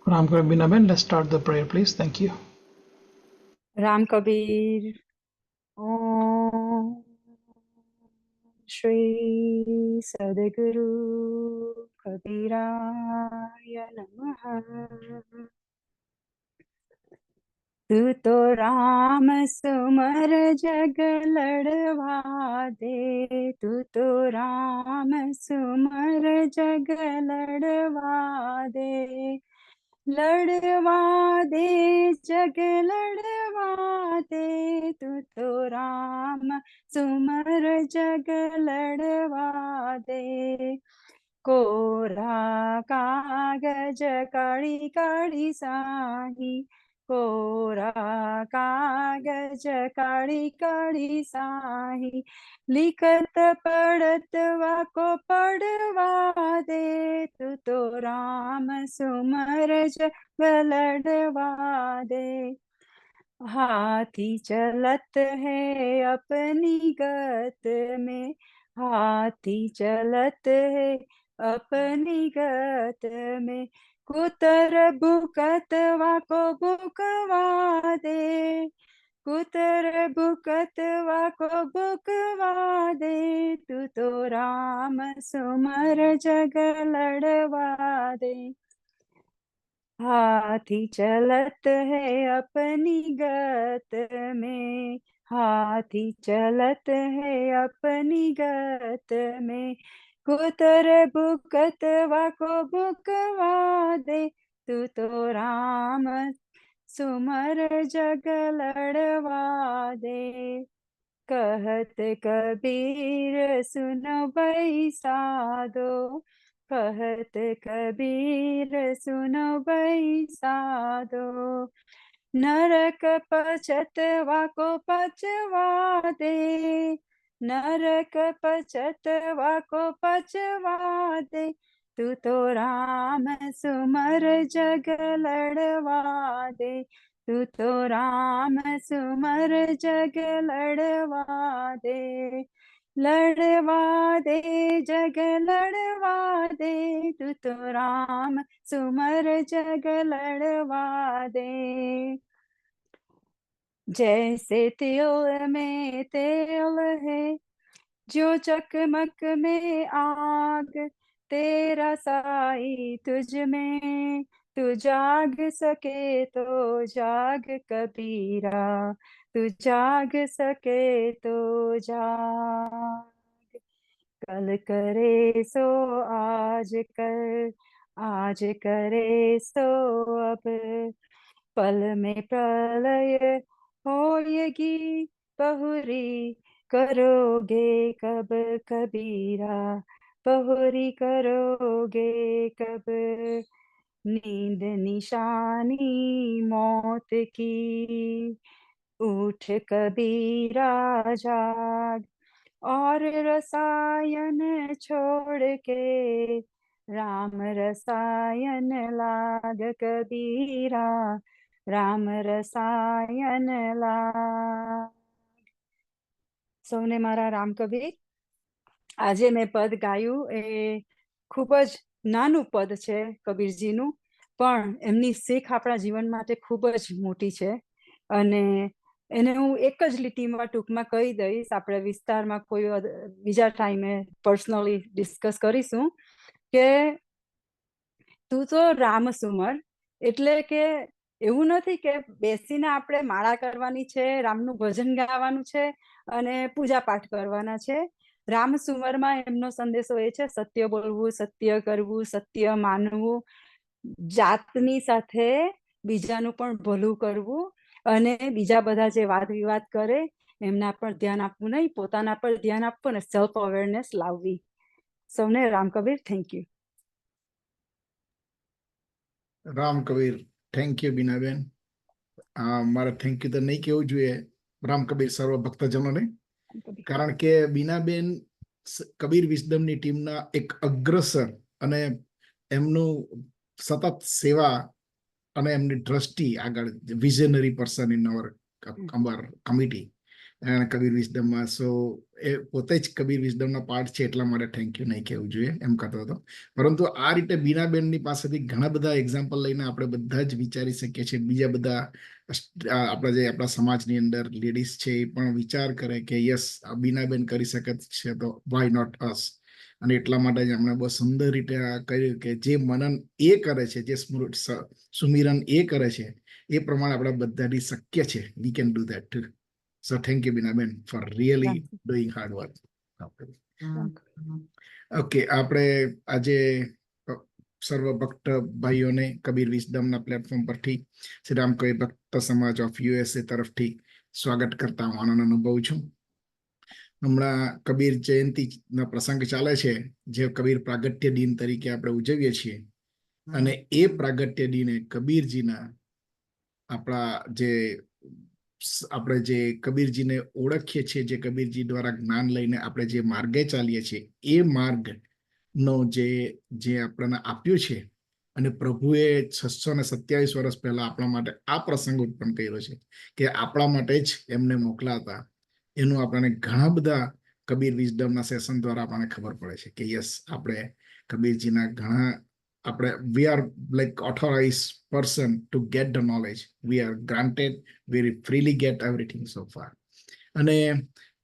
Ram Kabir Binaben, let's start the prayer, please. Thank you. Ram Kabir ओम श्री सद्गुरु कबीराय नमः। तू तो राम सुमर जग लड़वा दे, तू तो राम सुमर जग लड़वा दे, लड़वा दे जग लड़वा दे, तू तो राम सुमर जग लड़वा दे। कोरा कागज काली काली साही, कोरा कागज काली काली साही, लिखत पढ़त वाको पढ़वा दे, तू तो राम सुमर जग लड़वा दे। हाथी चलत है अपनी गत में, हाथी चलत है अपनी गत में, कुतर बुकत वाको बुकवा दे, कुतर बुकत वाको बुकवा दे, तू तो राम सुमर जग लड़वा दे। हाथी चलत है अपनी गत में, हाथी चलत है अपनी गत में, कुतर बुकत वाको बुकवा दे, तू तो राम सुमर जग लड़वा दे। कहत कबीर सुनो भाई साधो, कहत कबीर सुनो भाई साधो, नरक पचतवा को पचवा दे, नरक पचतवा को पचवा दे, तू तो राम सुमर जग लड़वा दे, तू तो राम सुमर जग लड़वा दे, लड़वा दे जग लड़वा दे, तू तो राम सुमर जग लड़वा दे। जैसे तिल में तेल है, जो चकमक में आग, तेरा साई तुझ में, तू जाग सके तो जाग कबीरा, तू जाग सके तो जाग। कल करे सो आज कर, आज करे सो अब, पल में प्रलय होएगी बहुरी, करोगे कब कबीरा, बहुरी करोगे कब। नींद निशानी मौत की, उठ कबीरा जाग, और रसायन छोड़ के राम रसायन लाग कबीरा, राम रसायन लाग। સૌને મારા રામ કબીર। આજે મેં પદ ગાયું એ ખૂબ જ નાનું પદ છે કબીરજીનું, પણ એમની શીખ આપણા જીવન માટે ખૂબ જ મોટી છે, અને એને હું એક જ લીટીમાં ટૂંકમાં કહી દઈશ, આપણે વિસ્તારમાં કોઈ બીજા ટાઈમે પર્સનલી ડિસ્કસ કરીશું કે તું તો રામ સુમર, એટલે કે એવું નથી કે બેસીને આપણે માળા કરવાની છે, રામનું ભજન ગાવાનું છે અને પૂજા પાઠ કરવાના છે। રામ સુમરમાં એમનો સંદેશો એ છે સત્ય બોલવું, સત્ય કરવું, સત્ય માનવું, જાતની સાથે બીજાનું પણ ભલું કરવું, અને બીજા બધા જે વાદ વિવાદ કરે એમના પર ધ્યાન આપવું નહીં, પોતાના પર ધ્યાન આપવું અને સેલ્ફ અવેરનેસ લાવવી। સૌને Ram Kabir. Thank you. Ram Kabir. Thank you Binaben. મારે થેન્ક યુ તો નહીં કેવું જોઈએ રામ કબીર સર્વ ભક્તજનોને, કારણ કે બીનાબેન કબીર વિઝડમની ટીમના એક અગ્રસર અને એમનું સતત સેવા અને એમની દ્રષ્ટિ આગળ visionary person in our committee, Kabir વિઝડમમાં. સો એ પોતે જ કબીર વિઝડમના પાર્ટ છે, એટલા માટે થેન્ક યુ નહીં કહેવું જોઈએ એમ કહેતો હતો. પરંતુ આ રીતે બીનાબેનની પાસેથી ઘણા બધા એક્ઝામ્પલ લઈને આપણે બધા જ વિચારી શકીએ છીએ. બીજા બધા આપણા સમાજની અંદર લેડીઝ છે એ પણ વિચાર કરે કે યસ, બીનાબેન કરી શકે છે તો વાય નોટ અસ. અને એટલા માટે જ એમણે બહુ સુંદર રીતે કહ્યું કે જે મનન એ કરે છે, જે સુમિરન એ કરે છે, એ પ્રમાણે આપણે બધાથી શક્ય છે. We can do that two. So thank you, Binaben, for really doing hard work. Okay, આપણે આજે સર્વ ભક્ત ભાઈઓને કબીર વિઝડમના પ્લેટફોર્મ પરથી શ્રી રામકબીર ભક્ત સમાજ ઓફ USA તરફથી સ્વાગત કરતા હું આનંદ અનુભવું છું. હમણાં કબીર જયંતિના પ્રસંગ ચાલે છે, જે કબીર પ્રાગટ્ય દિન તરીકે આપણે ઉજવીએ છીએ. અને એ પ્રાગટ્ય દિને કબીરજીના આપણે જે કબીરજીને ઓળખીએ છીએ, જે કબીરજી દ્વારા જ્ઞાન લઈને આપણે જે માર્ગે ચાલીએ છીએ, એ માર્ગનો જે આપણને આપ્યું છે, અને પ્રભુએ 627 વર્ષ પહેલા આપણા માટે આ પ્રસંગ ઉત્પન્ન કર્યો છે કે આપણા માટે જ એમને મોકલાતા, એનું આપણને ઘણા બધા કબીર વિઝડમના સેશન દ્વારા આપણને ખબર પડે છે કે યસ, આપણે કબીરજીના ઘણા we are like authorized person to get the knowledge. We are granted, we freely get everything so far. અને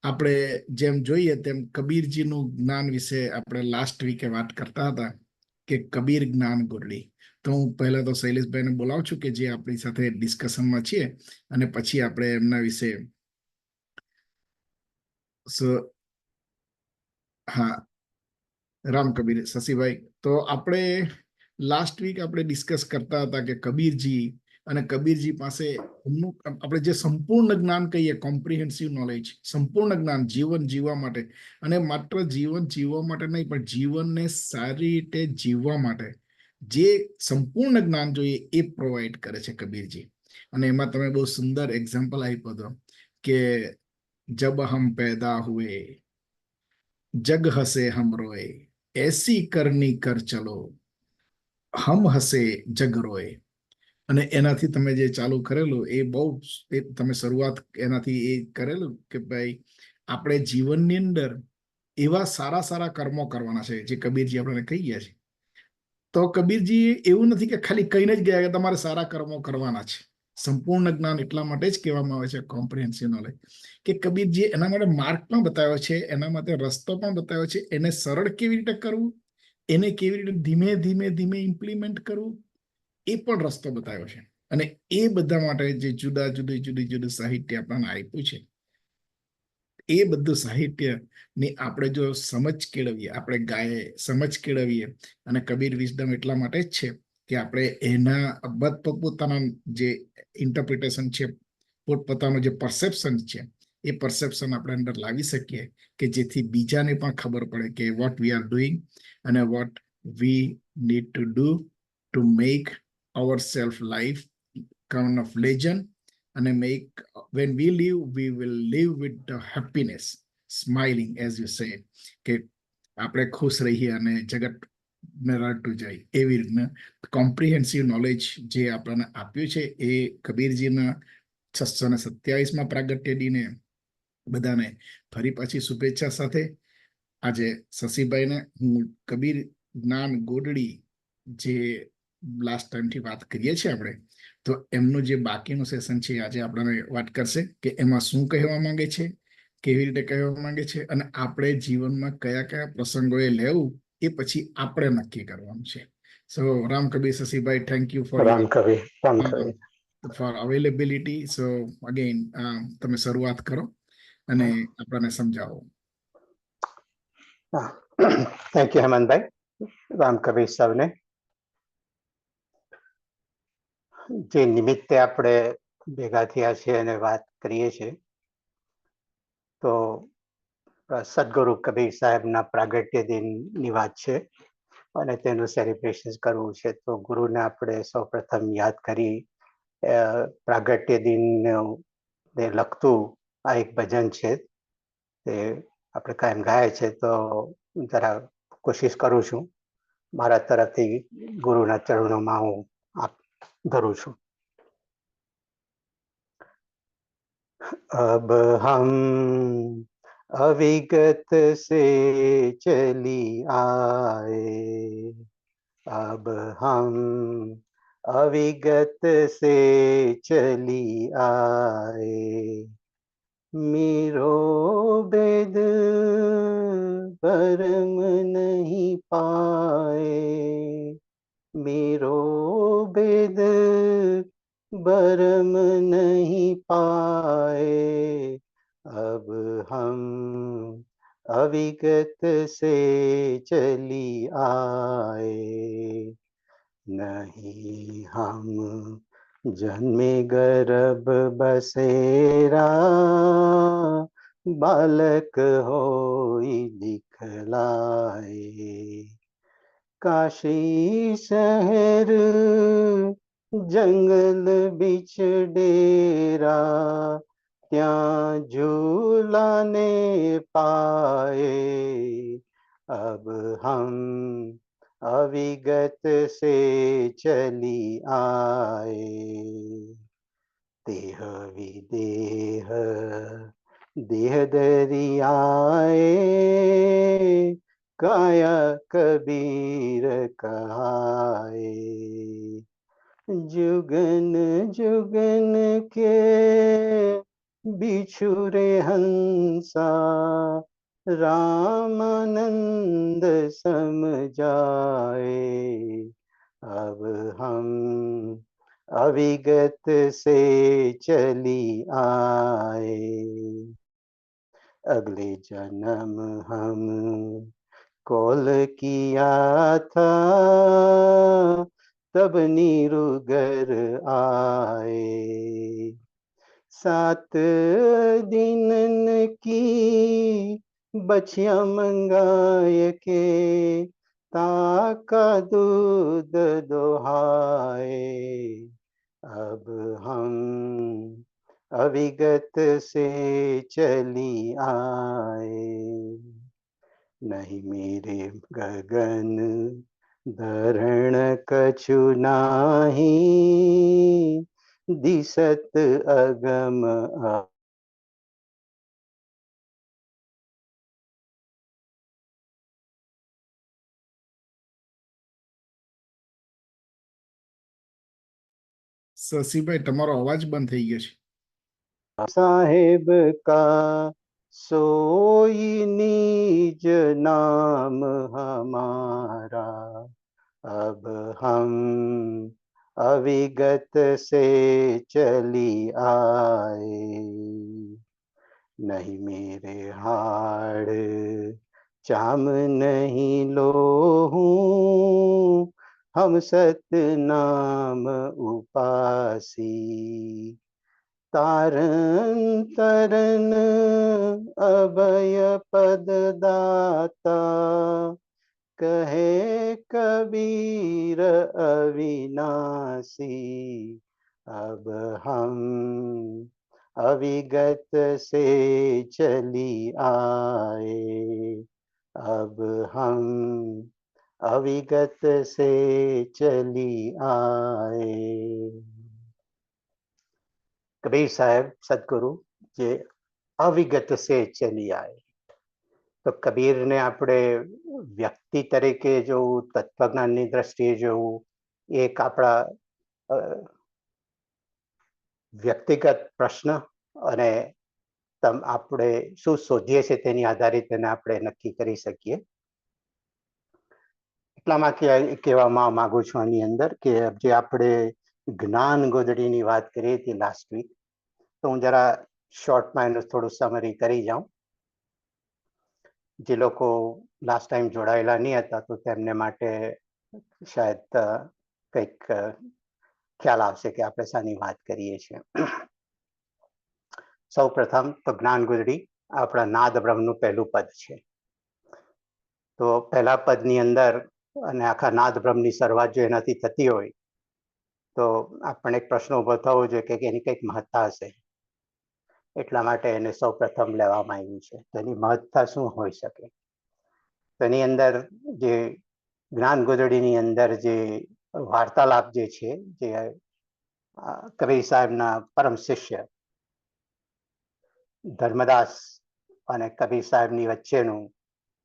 આપણે જેમ જોઈએ તેમ કબીરજીનું જ્ઞાન વિશે આપણે લાસ્ટ વીકે વાત કરતા હતા કે કબીર જ્ઞાન ગોરડી. તો હું પહેલા તો શૈલેષભાઈને બોલાવું છું કે જે આપણી સાથે ડિસ્કશનમાં છીએ, અને પછી આપણે એમના વિશે હા, રામ કબીર શશીભાઈ. તો આપણે લાસ્ટ વીક આપણે ડિસ્કસ કરતા હતા કે કબીરજી અને કબીરજી પાસે આપણે જે સંપૂર્ણ જ્ઞાન કહીએ, કોમ્પ્રિહેન્સિવ નોલેજ, સંપૂર્ણ જ્ઞાન જીવન જીવવા માટે, અને માત્ર જીવન જીવવા માટે નહીં, પણ જીવનને સારી રીતે જીવવા માટે જે સંપૂર્ણ જ્ઞાન જોઈએ એ પ્રોવાઈડ કરે છે કબીરજી. અને એમાં તમે બહુ સુંદર એક્ઝામ્પલ આપ્યો હતો કે જબ હમ પેદા હુએ જગ હસે હમ રોએ, એસી કરની કર ચલો હમ હસે જગ રોએ. અને એનાથી તમે જે ચાલુ કરેલું એ બહુ, તમે શરૂઆત એનાથી એ કરેલું કે ભાઈ આપણે જીવનની અંદર એવા સારા સારા કર્મો કરવાના છે, જે કબીરજી આપણને કહી ગયા છે. તો કબીરજી એવું નથી કે ખાલી કહીને જ ગયા કે તમારે સારા કર્મો કરવાના છે. સંપૂર્ણ જ્ઞાન એટલા માટે જ કહેવામાં આવે છે કોમ્પ્રિહેન્સિવ નોલેજ, કે કબીરજી એના માટે માર્ગ પણ બતાવ્યો છે, એના માટે રસ્તો પણ બતાવ્યો છે. એને સરળ કેવી રીતે કરવું, એને કેવી રીતે ધીમે ધીમે ધીમે ઇમ્પ્લિમેન્ટ કરવું, એ પણ રસ્તો બતાવ્યો છે. અને એ બધા માટે જે જુદું સાહિત્ય આપણને આપ્યું છે, એ બધું સાહિત્ય ની આપણે જો સમજ કેળવીએ, આપણે ગાયે સમજ કેળવીએ. અને કબીર વિઝડમ એટલા માટે જ છે કે આપણે એના પોતપોતાના જે ઇન્ટરપ્રિટેશન છે, પોતપોતાનું જે પરસેપ્શન છે, એ પરસેપ્શન આપણે અંદર લાવી શકીએ કે જેથી બીજાને પણ ખબર પડે કે વોટ વી આર ડુઈંગ અને what we need to do to make our self life kind of legend, and make when we will live with the happiness, smiling, as you say, કે આપણે ખુશ રહીએ અને જગત ને રડતું જાય. એવી રીતના કોમ્પ્રિહેન્સિવ નોલેજ જે આપણને આપ્યું છે એ કબીરજીના 627માં પ્રાગટ્ય દિને બધાને ફરી પાછી શુભેચ્છા સાથે. આજે શશીભાઈને હું કબીર જ્ઞાન ગોદડી જે લાસ્ટ ટાઈમથી વાત કરીએ છીએ આપણે, તો એમનું જે બાકીનું સેશન છે આજે આપણને વાત કરશે કે એમાં શું કહેવા માંગે છે, કેવી રીતે કહેવા માંગે છે, અને આપણે જીવનમાં કયા કયા પ્રસંગોએ લેવું એ પછી આપણે નક્કી કરવાનું છે. So Ram Kabir Shashibhai, thank you for availability. So again તમે શરૂઆત કરો અને આપણને સમજાવો. Thank you Hemantbhai. રામ કબીર સાહેબને જે નિમિત્તે આપણે ભેગા થયા છીએ અને વાત કરીએ છીએ, તો સદગુરુ કબીર સાહેબના પ્રાગટ્ય દિનની વાત છે અને તેનું સેલિબ્રેશન કરવું છે. તો ગુરુને આપણે સૌપ્રથમ યાદ કરી પ્રાગટ્ય દિનને લગતું આ એક ભજન છે, તે આપણે કાયમ ગાય છે. તો જરા કોશિશ કરું છું, મારા તરફથી ગુરુના ચરણોમાં હું ધરું છું. अब हम अविगत से चली आए, अब हम अविगत से चली आए, मीरो बेद भरम नहीं पाए, मीरो बेद भरम नहीं पाए, अब हम अविगत से चली आए, नहीं हम जन्मे गर्भ बसेरा, बालक होई दिखलाए, काशी शहर जंगल बिच डेरा, ત્યાં झूलाने पाए, अब हम अविगत से चली आए, देह विदेह देह दरियाए, काया कबीर कहाए, जुगन जुगन के बिछुरे हंसा, रामानंद समझाए, अब हम अविगत से चली आए, अगले जन्म हम कॉल किया था, तब नीरुगर आए, 7 दिन की बछिया मंगाए के, ताका दूध दोहाए, अब हम अविगत से चली आए, नहीं मेरे गगन धरण कछु नाही, दिसत अगम શશીભાઈ તમારો અવાજ બંધ થઈ ગયો છે. साहेब का सोई निज नाम हमारा, अब हम अविगत से चली आए, नहीं मेरे हाड़ चाम नहीं लोहूं, हम सतनाम उपासी, तारन तरन अभय पद दाता, कहे कबीर अविनाशी, अब हम अविगत से चली आए, अब हम अविगत से चली आए. कबीर साहब सदगुरु જે અવિગત સે ચલી આए, તો કબીરને આપણે વ્યક્તિ તરીકે જોવું, તત્વજ્ઞાનની દ્રષ્ટિએ જોવું, એક આપણા વ્યક્તિગત પ્રશ્ન અને આપણે શું શોધીએ છીએ તેની આધારિત તેને આપણે નક્કી કરી શકીએ. એટલામાં કહેવા માંગુ છું આની અંદર કે જે આપણે જ્ઞાન ગોદડીની વાત કરી હતી લાસ્ટ વીક, તો હું જરા શોર્ટમાં એનું થોડું સમરી કરી જાઉં. જે લોકો લાસ્ટ ટાઈમ જોડાયેલા નહીં હતા તો તેમને માટે શાયદ કંઈક ખ્યાલ આવશે કે આપણે શાની વાત કરીએ છીએ. સૌ પ્રથમ તો જ્ઞાન ગોદડી આપણા નાદ બ્રહ્મનું પહેલું પદ છે. તો પહેલા પદની અંદર અને આખા નાદ બ્રહ્મની શરૂઆત જો એનાથી થતી હોય તો આપણને એક પ્રશ્ન ઉભો થવો જોઈએ કે એની કંઈક મહત્તા હશે, એટલા માટે એને સૌ પ્રથમ લેવામાં આવ્યું છે. તેની મહત્તા શું હોઈ શકે? તેની અંદર જે જ્ઞાન ગોદડીની અંદર જે વાર્તાલાપ જે છે, જે કબીર સાહેબના પરમ શિષ્ય ધર્મદાસ અને કબીર સાહેબની વચ્ચેનું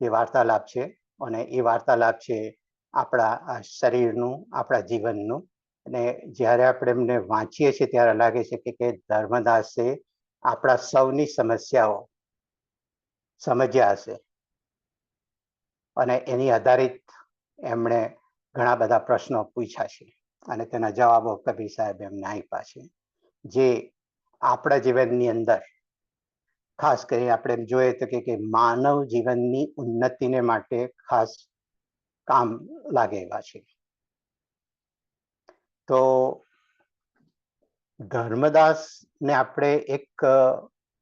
જે વાર્તાલાપ છે, અને એ વાર્તાલાપ છે આપણા શરીરનું, આપણા જીવનનું. અને જ્યારે આપણે એમને વાંચીએ છીએ ત્યારે લાગે છે કે ધર્મદાસે આપણા સૌની સમસ્યાઓ સમજ્યા હશે અને એની આધારિત એમણે ઘણા બધા પ્રશ્નો પૂછ્યા છે અને તેના જવાબો કબીર સાહેબ એમને આપ્યા છે, જે આપણા જીવનની અંદર ખાસ કરીને આપણે એમ જોઈએ તો કે માનવ જીવનની ઉન્નતિને માટે ખાસ કામ લાગે એવા છે. તો ધર્મદાસ ને આપણે એક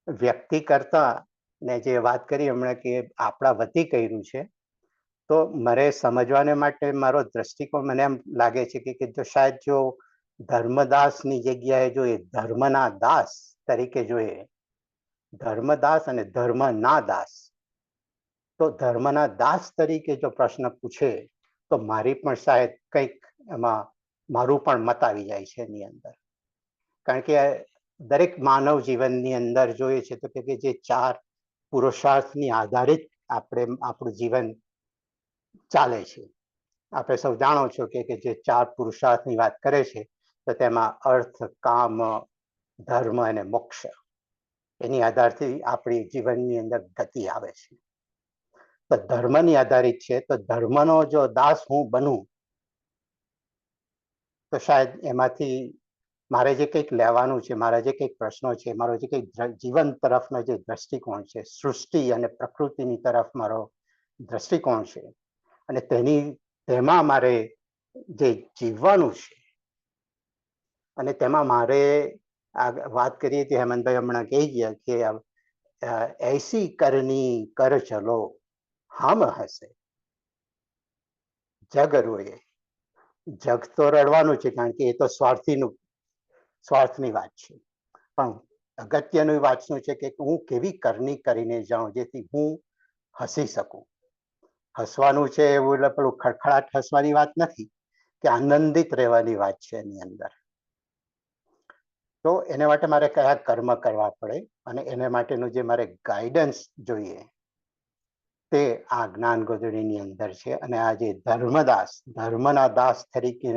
વ્યક્તિ કરતા ને જે વાત કરી હમણાં કે આપણા વતી કર્યું છે, તો મારે સમજવાને માટે મારો દ્રષ્ટિકોણ મને એમ લાગે છે કે જો શાયદ જો ધર્મદાસની જગ્યાએ જો એ ધર્મના દાસ તરીકે જોઈએ, ધર્મદાસ અને ધર્મના દાસ, તો ધર્મના દાસ તરીકે જો પ્રશ્ન પૂછે તો મારી પણ શાયદ કંઈક એમાં મારું પણ મત આવી જાય છે એની અંદર. કારણ કે દરેક માનવ જીવનની અંદર જોઈએ છે તો કે જે 4 પુરુષાર્થની આધારિત આપણે આપણું જીવન ચાલે છે. આપણે સૌ જાણો છો કે જે 4 પુરુષાર્થની વાત કરે છે તો તેમાં અર્થ, કામ, ધર્મ અને મોક્ષ, એની આધારથી આપણી જીવનની અંદર ગતિ આવે છે. તો ધર્મની આધારિત છે, તો ધર્મનો જો દાસ હું બનું તો શાયદ એમાંથી મારે જે કંઈક લેવાનું છે, મારા જે કંઈક પ્રશ્નો છે, મારો જે કંઈક જીવન તરફનો જે દ્રષ્ટિકોણ છે, સૃષ્ટિ અને પ્રકૃતિની તરફ મારો દ્રષ્ટિકોણ છે, અને તેમાં મારે જે જીવવાનું છે અને તેમાં મારે વાત કરીએ કે હેમંતભાઈ હમણાં કહી ગયા કે એસી કરની કર ચલો હમ હસે જગ રોએ. જગ તો રડવાનું છે કારણ કે એ તો સ્વાર્થની વાત છે, પણ અગત્યની વાત શું છે કે હું કેવી કરણી કરીને જાઉં જેથી હું હસી શકું. હસવાનું છે એવું એટલે પેલું ખડખડાટ હસવાની વાત નથી, કે આનંદિત રહેવાની વાત છે એની અંદર. તો એને માટે મારે કયા કર્મ કરવા પડે અને એને માટેનું જે મારે ગાઈડન્સ જોઈએ તે આ જ્ઞાન ગોદડીની અંદર છે. અને આ જે ધર્મદાસ, ધર્મના દાસ તરીકે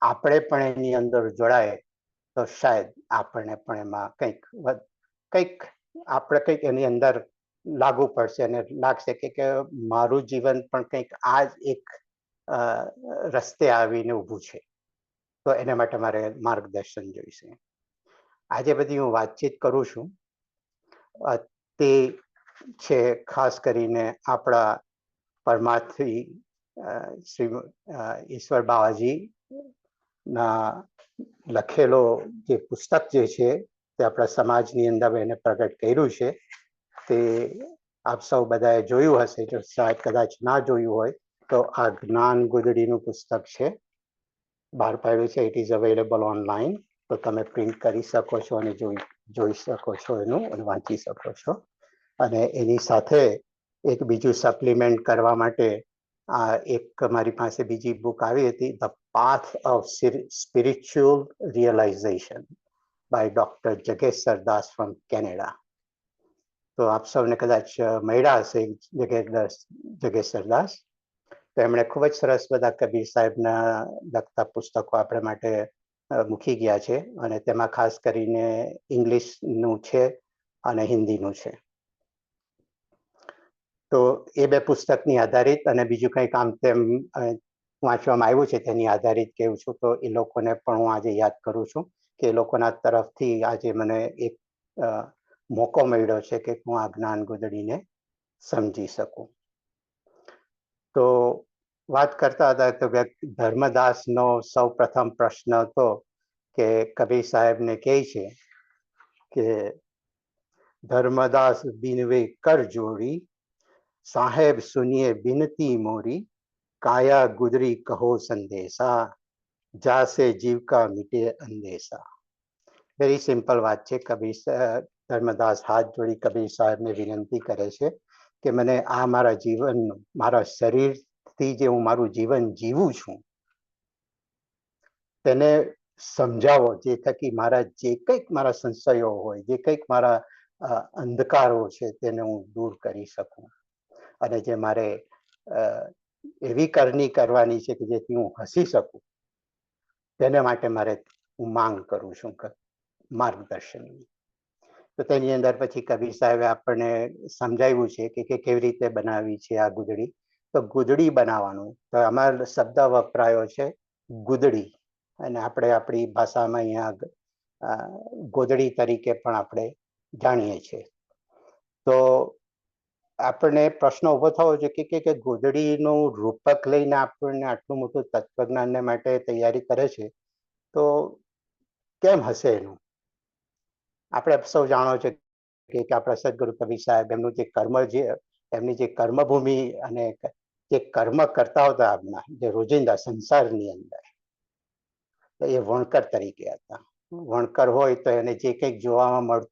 આપણે પણ એની અંદર જોડાય તો શાયદ આપણને પણ એમાં કંઈક આપણે કંઈક એની અંદર લાગુ પડશે અને લાગશે કે મારું જીવન પણ કંઈક આ જ એક રસ્તે આવીને ઊભું છે, તો એને માટે મારે માર્ગદર્શન જોઈશે. આજે બધી હું વાતચીત કરું છું તે છે ખાસ કરીને આપણા પરમાર્થી શ્રી ઈશ્વર બાવાજી ના લખેલો જે પુસ્તક જે છે તે આપણા સમાજની અંદર એને પ્રગટ કર્યું છે. તે આપ સૌ બધાએ જોયું હશે, જો શાયદ કદાચ ના જોયું હોય તો આ જ્ઞાન ગોદડીનું પુસ્તક છે, બહાર પાડ્યું છે. ઇટ ઇઝ અવેલેબલ ઓનલાઈન, તો તમે પ્રિન્ટ કરી શકો છો અને જોઈ શકો છો એનું અને વાંચી શકો છો. અને એની સાથે એક બીજું સપ્લિમેન્ટ કરવા માટે એક મારી પાસે બીજી બુક આવી હતી, the path of spiritual realisation by doctor જગેશ સરદાસ ફ્રોમ કેનેડા. તો આપ સૌને કદાચ મળ્યા હશે જગેશ સરદાસ. તો એમણે ખૂબ જ સરસ બધા કબીર સાહેબના લગતા પુસ્તકો આપણે માટે મૂકી ગયા છે, અને તેમાં ખાસ કરીને ઇંગ્લિશનું છે અને હિન્દીનું છે. તો એ 2 પુસ્તકની આધારિત અને બીજું કંઈ કામ તેમ વાંચવામાં આવ્યું છે તેની આધારિત કેવું છું. તો એ લોકોને પણ હું આજે યાદ કરું છું કે એ લોકોના તરફથી આજે મને એક મોકો મળ્યો છે કે હું આ જ્ઞાન ગોદડીને સમજી શકું. તો વાત કરતા હતા તો ધર્મદાસનો સૌ પ્રથમ પ્રશ્ન હતો કે કબીર સાહેબને કહે છે કે ધર્મદાસ બિનવે કર જોડી, સાહેબ સુનિએ બિનતી મોરી, કાયા ગુદરી કહો સંદેશા, જાસે જીવ કા મિટે અંદેશા. વેરી સિમ્પલ વાત છે. ધર્મદાસ હાથ જોડી કબીર સાહેબને વિનંતી કરે છે કે મને આ મારા જીવનનું, મારા શરીરથી જે હું મારું જીવન જીવું છું તેને સમજાવો, જે થકી મારા જે કંઈક મારા સંશયો હોય, જે કંઈક મારા અંધકારો છે તેને હું દૂર કરી શકું, અને જે મારે એવી કરણી કરવાની છે કે જેથી હું હસી શકું, તેને માટે મારે હું માંગ કરું છું માર્ગદર્શનની. તો તેની અંદર પછી કબીર સાહેબે આપણને સમજાવ્યું છે કે કેવી રીતે બનાવી છે આ ગુદડી. તો ગુદડી બનાવવાનું તો અમારો શબ્દ વપરાયો છે ગુદડી, અને આપણે આપણી ભાષામાં અહીંયા ગોદડી તરીકે પણ આપણે જાણીએ છીએ. તો આપણને પ્રશ્ન ઉભો થવો જોઈએ કે ગોદડીનું રૂપક લઈને આપણને આટલું મોટું તત્વજ્ઞાનને માટે તૈયારી કરે છે, તો કેમ હશે એનું? આપણે સૌ જાણો છો કે આપણા સદગુરુ કબીર સાહેબ એમનું જે એમની જે કર્મભૂમિ અને જે કર્મ કરતા હતા આપના જે રોજિંદા સંસારની અંદર, એ વણકર તરીકે હતા. વણકર હોય તો એને જે કંઈક જોવામાં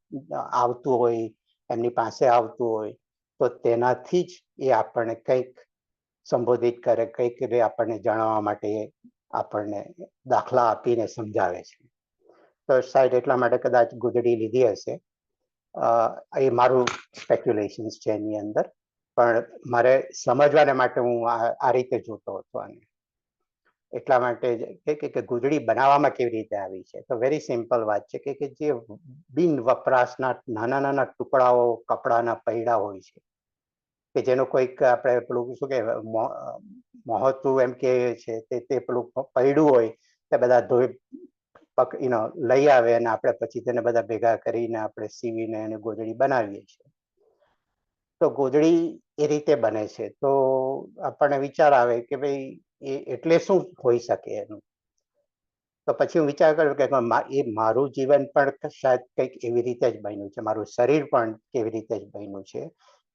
આવતું હોય, એમની પાસે આવતું હોય, તો તેનાથી જ એ આપણને કંઈક સંબોધિત કરે, કંઈક આપણને જાણવા માટે આપણને દાખલા આપીને સમજાવે છે. તો સાહેબ એટલા માટે કદાચ ગુદડી લીધી હશે. એ મારું સ્પેક્યુલેશન્સ છે એની અંદર, પણ મારે સમજવાને માટે હું આ રીતે જોતો હતો આને. એટલા માટે કે ગુદડી બનાવવામાં કેવી રીતે આવી છે, તો વેરી સિમ્પલ વાત છે કે જે બિન વપરાશના નાના નાના ટુકડાઓ કપડાના પૈડા હોય છે, કે જેનું કોઈક આપણે પેલું શું કે મહોતું એમ કે છે, તે પેલું પૈડું હોય તે બધા ધોઈ લઈ આવે અને આપણે પછી તેને બધા ભેગા કરીને આપણે સીવીને એને ગોદડી બનાવીએ છીએ. તો ગોદડી એ રીતે બને છે. તો આપણને વિચાર આવે કે ભાઈ એટલે શું હોઈ શકે એનું? તો પછી હું વિચાર કર્યો કે એ મારું જીવન પણ શાયદ કંઈક એવી રીતે જ બન્યું છે, મારું શરીર પણ કેવી રીતે જ બન્યું છે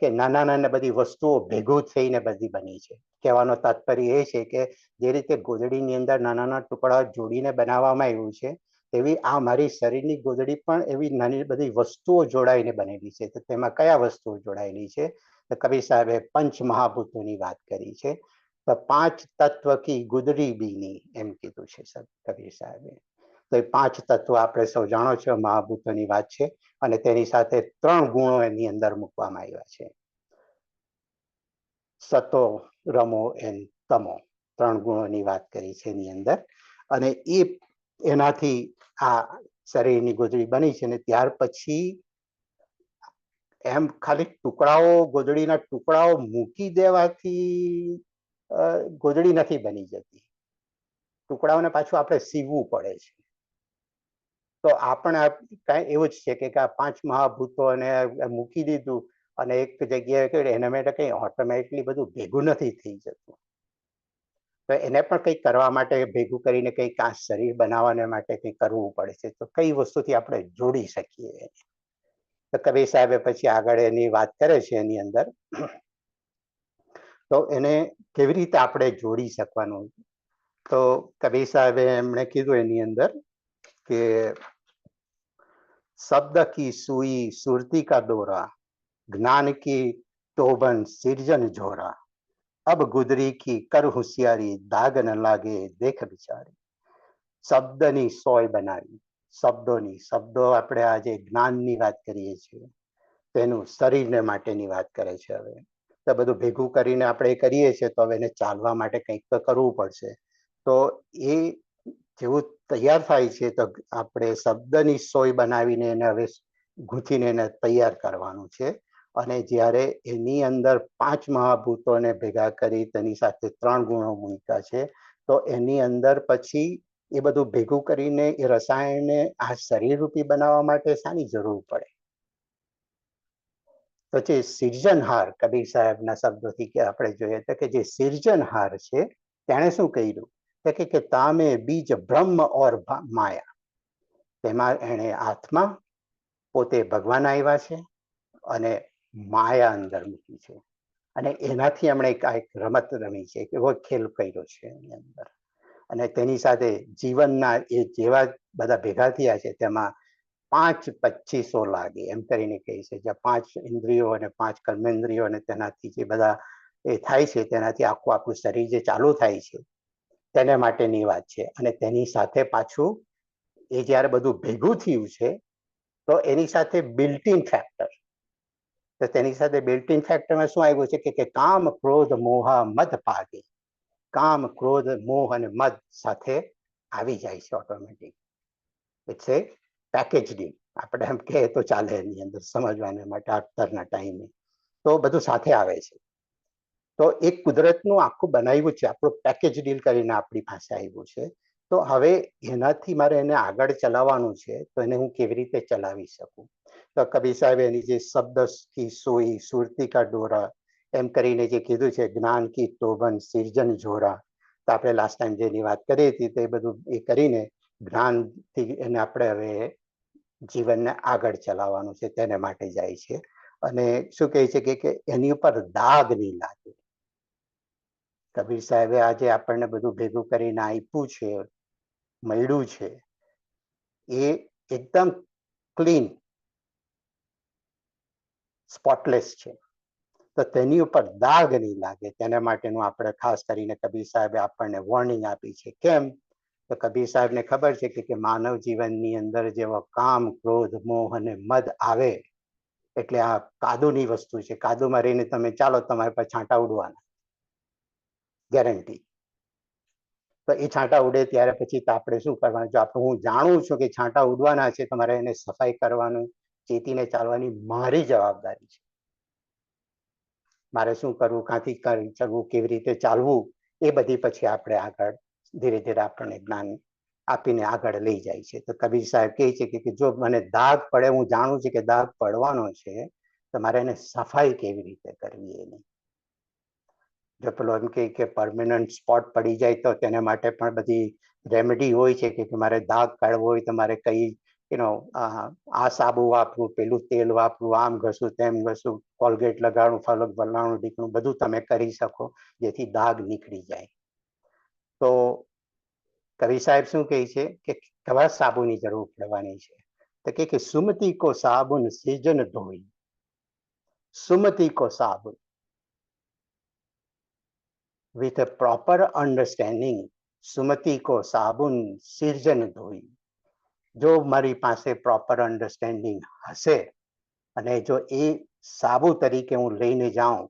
કે નાના નાના બધી વસ્તુઓ ભેગું થઈને બધી બની છે. કહેવાનો તાત્પર્ય એ છે કે જે રીતે ગોદડીની અંદર નાના નાના ટુકડા જોડીને બનાવવામાં આવ્યું છે, એવી આ મારી શરીરની ગોદડી પણ એવી નાની બધી વસ્તુઓ જોડાઈને બનેલી છે. તો તેમાં કયા વસ્તુઓ જોડાયેલી છે? તો કબીર સાહેબે પંચ મહાભૂતોની વાત કરી છે. તો 5 તત્વ કી ગુદડી બીની એમ કીધું છે કબીર સાહેબે. તો એ 5 તત્વ આપણે સૌ જાણો છો મહાભૂતોની વાત છે, અને તેની સાથે 3 ગુણો એની અંદર મૂકવામાં આવ્યા છે. સતો, રમો એન તમો, 3 ગુણોની વાત કરી છે એની અંદર. અને એનાથી આ શરીરની ગોદડી બની છે. ને ત્યાર પછી એમ ખાલી ટુકડાઓ ગોદડીના ટુકડાઓ મૂકી દેવાથી ગોદડી નથી બની જતી. ટુકડાઓને પાછું આપણે સીવવું પડે છે. તો આપણે કાંઈ એવું જ છે કે આ 5 મહાભૂતોને મૂકી દીધું અને એક જગ્યાએ એના માટે કંઈ ઓટોમેટિકલી બધું ભેગું નથી થઈ જતું. તો એને પણ કંઈક કરવા માટે ભેગું કરીને કંઈક આ શરીર બનાવવાને માટે કંઈક કરવું પડે છે. તો કઈ વસ્તુથી આપણે જોડી શકીએ? તો કબીર સાહેબે પછી આગળ એની વાત કરે છે એની અંદર. તો એને કેવી રીતે આપણે જોડી શકવાનું? તો કબીર સાહેબે એમણે કીધું એની અંદર કે શબ્દ કી સુઈ સુરતી કા દોરા, જ્ઞાન કી તોબન સિરજન જોરા, અબ ગુદરી કી કર હોશિયારી, દાગ ન લાગે દેખ બિચારી. શબ્દની સોય બનાવી, શબ્દો આપણે આજે જ્ઞાનની વાત કરીએ છીએ, તેનું શરીરને માટેની વાત કરે છે. હવે તો બધું ભેગું કરીને આપણે કરીએ છીએ, તો હવે એને ચાલવા માટે કંઈક તો કરવું પડશે. તો એ જેવું તૈયાર થાય છે, તો આપણે શબ્દની સોય બનાવીને એને હવે ગૂંથીને એને તૈયાર કરવાનું છે. અને જ્યારે એની અંદર 5 મહાભૂતોને ભેગા કરી તેની સાથે 3 ગુણો મૂક્યા છે, તો એની અંદર પછી એ બધું ભેગું કરીને એ રસાયણને આ શરીર રૂપી બનાવવા માટે શાની જરૂર પડે? તો જે સિર્જનહાર, કબીર સાહેબના શબ્દોથી કે આપણે જોઈએ તો કે જે સિર્જનહાર છે, તેણે શું કર્યું? કે તામે બીજ બ્રહ્મ ઓર માયા. તેમાં એણે આત્મા પોતે ભગવાન આવ્યા છે અને માયા અંદર મૂકી છે, અને એનાથી એમણે એક રમત રમી છે, એવો ખેલ કર્યો છે એની અંદર. અને તેની સાથે જીવનના એ જેવા બધા ભેગા થયા છે, તેમાં 5 2500 લાગે એમ કરીને કહે છે. જ્યાં 5 ઇન્દ્રિયો અને 5 કર્મેન્દ્રિયો અને તેનાથી જે બધા એ થાય છે, તેનાથી આખું આપણું શરીર જે ચાલુ થાય છે, તેને માટેની વાત છે. અને તેની સાથે પાછું એ જ્યારે બધું ભેગું થયું છે, તો એની સાથે બિલ્ટ ઇન ફેક્ટર, તો તેની સાથે બિલ્ટ ઇન ફેક્ટરમાં શું આવ્યું છે કે કામ ક્રોધ મોહ મદ ભાગે, કામ ક્રોધ મોહ અને મદ સાથે આવી જાય છે automatic. It's a package deal, આપણે એમ કહે તો ચાલે એની અંદર સમજવાના માટે અત્યારના ટાઈમે. તો બધું સાથે આવે છે. તો એક કુદરતનું આખું બનાવ્યું છે, આપણું પેકેજ ડીલ કરીને આપણી પાસે આવ્યું છે. તો હવે એનાથી મારે એને આગળ ચલાવવાનું છે, તો એને હું કેવી રીતે ચલાવી શકું? તો કબીર સાહેબ એની જે શબ્દ કી સોઈ સુરતી કા ડોરા એમ કરીને જે કીધું છે, જ્ઞાન કી તોબન સિરજન જોરા. તો આપણે લાસ્ટ ટાઈમ જેની વાત કરી હતી તે બધું એ કરીને જ્ઞાનથી એને આપણે હવે જીવનને આગળ ચલાવવાનું છે, તેને માટે જાય છે. અને શું કહે છે કે એની ઉપર દાગ નહીં લાગે. કબીર સાહેબે આજે આપણને બધું ભેગું કરીને આપ્યું છે, મળ્યું છે, એ એકદમ ક્લીન સ્પોટલેસ છે. તો તેની ઉપર દાગ નહીં લાગે, તેના માટેનું આપણે ખાસ કરીને કબીર સાહેબે આપણને વોર્નિંગ આપી છે. કેમ? તો કબીર સાહેબને ખબર છે કે માનવ જીવનની અંદર જેવો કામ ક્રોધ મોહ અને મદ આવે એટલે આ કાદુની વસ્તુ છે. કાદુમાં રહીને તમે ચાલો, તમારે પર છાંટા ઉડવાના, ગેરંટી. તો એ છાંટા ઉડે ત્યારે પછી તો આપણે શું કરવાનું? જો આપણે હું જાણું છું કે છાંટા ઉડવાના છે, તમારે એને સફાઈ કરવાનું, ચેતીને ચાલવાની મારી જવાબદારી છે. મારે શું કરવું, ક્યાંથી ચાલવું, કેવી રીતે ચાલવું, એ બધી પછી આપણે આગળ ધીરે ધીરે આપણને જ્ઞાન આપીને આગળ લઈ જાય છે. તો કબીર સાહેબ કહે છે કે જો મને દાગ પડે, હું જાણું છું કે દાગ પડવાનો છે, તો મારે એને સફાઈ કેવી રીતે કરવી એની. જો પેલો એમ કે પરમેનન્ટ સ્પોટ પડી જાય તો તેના માટે પણ બધી રેમેડી હોય છે કે મારે દાગ કાઢવો હોય તો મારે કઈ આ સાબુ વાપરું, પેલું તેલ વાપરું, આમ ઘસું તેમ ઘસું, કોલગેટ લગાડું, ફલાણું ઢીકણું બધું તમે કરી શકો જેથી દાગ નીકળી જાય. તો કવિ સાહેબ શું કહે છે કે કેવા સાબુની જરૂર પડવાની છે? તો કે સુમતી કો સાબુન સિજન ધોઈ, સુમતી કો સાબુન with a proper understanding, સુમતી કો સાબુન સિરજન ધોઈ. જો મારી પાસે પ્રોપર અન્ડરસ્ટેન્ડિંગ હશે અને જો એ સાબુ તરીકે હું લઈને જાઉં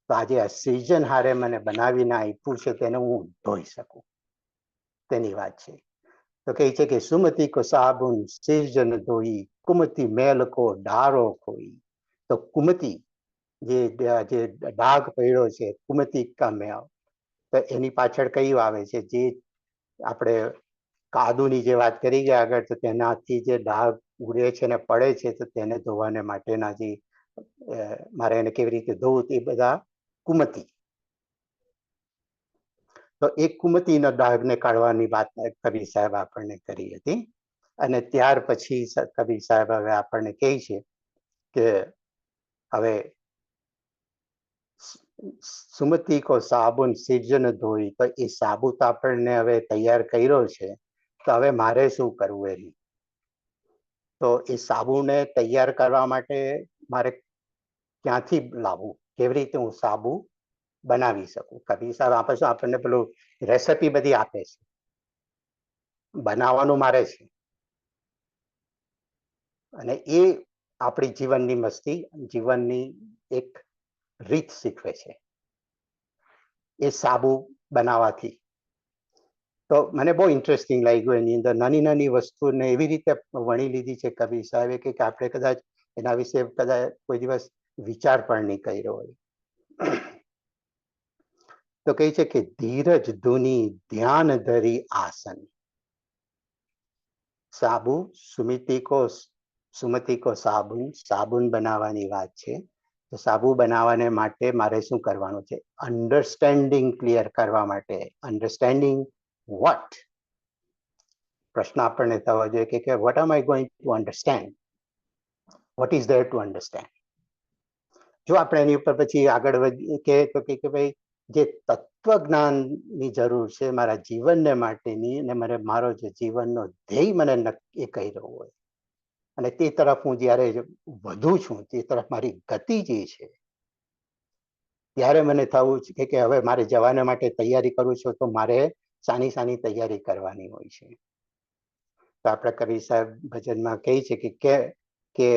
તો આજે આ સિર્જન હારે મને બનાવીને આપ્યું છે તેને હું ધોઈ શકું, તેની વાત છે. તો કહે છે કે સુમતી કો સાબુન સિરજન ધોઈ, કુમતી મેલ કો ડારો ખોઈ. તો કુમતી જે ડાઘ પડ્યો છે, કુમતી કા મેલ, તો એની પાછળ કયું આવે છે? જે આપણે કાદુની જે વાત કરી ગયા આગળ, તો તેનાથી જે ડાઘ ઉડે છે ને પડે છે, તો તેને ધોવાને માટેના જે મારે એને કેવી રીતે ધોવું, એ બધા કુમતી. તો એ કુમતીના ડાઘને કાઢવાની વાત કબીર સાહેબ આપણને કરી હતી. અને ત્યાર પછી કબીર સાહેબ હવે આપણને કહે છે કે હવે સુમતી કો સાબુન સિર્જન ધોઈ. તો એ સાબુ તો આપણને હવે તૈયાર કર્યો છે, તો હવે મારે શું કરવું એની? તો એ સાબુને તૈયાર કરવા માટે મારે ક્યાંથી લાવવું, કેવી રીતે હું સાબુ બનાવી શકું? કબીર સાહેબ આપે શું આપણને પેલું રેસિપી બધી આપે છે, બનાવવાનું મારે છે. અને એ આપણી જીવનની મસ્તી, જીવનની એક રીત શીખવે છે એ સાબુ બનાવવાથી. તો મને બહુ ઇન્ટરેસ્ટિંગ લાગ્યું એની અંદર નાની નાની વસ્તુને એવી રીતે વણી લીધી છે કબીર સાહેબે કે આપણે કદાચ એના વિશે કદાચ કોઈ દિવસ વિચાર પણ નહીં કર્યો હોય. તો કહે છે કે ધીરજ ધૂની ધ્યાન ધરી આસન. સાબુ સુમતી કો સાબુન બનાવવાની વાત છે. તો સાબુ બનાવવાને માટે મારે શું કરવાનું છે? અન્ડરસ્ટેન્ડિંગ ક્લિયર કરવા માટે. Understanding what? પ્રશ્ન આપણને થવો જોઈએ કે what am I going to understand? What is there to understand? જો આપણે એની ઉપર પછી આગળ કહે તો કે ભાઈ જે તત્વજ્ઞાનની જરૂર છે મારા જીવનને માટેની, અને મારો જે જીવનનો ધ્યેય મને નક્કી કર્યો હોય અને તે તરફ હું જ્યારે વધુ છું, તે તરફ મારી ગતિ જે છે, ત્યારે મને થવું છે કે હવે મારે જવાના માટે તૈયારી કરું છું, તો મારે સાની તૈયારી કરવાની હોય છે. તો આપણે કબીર સાહેબ ભજનમાં કહે છે કે કે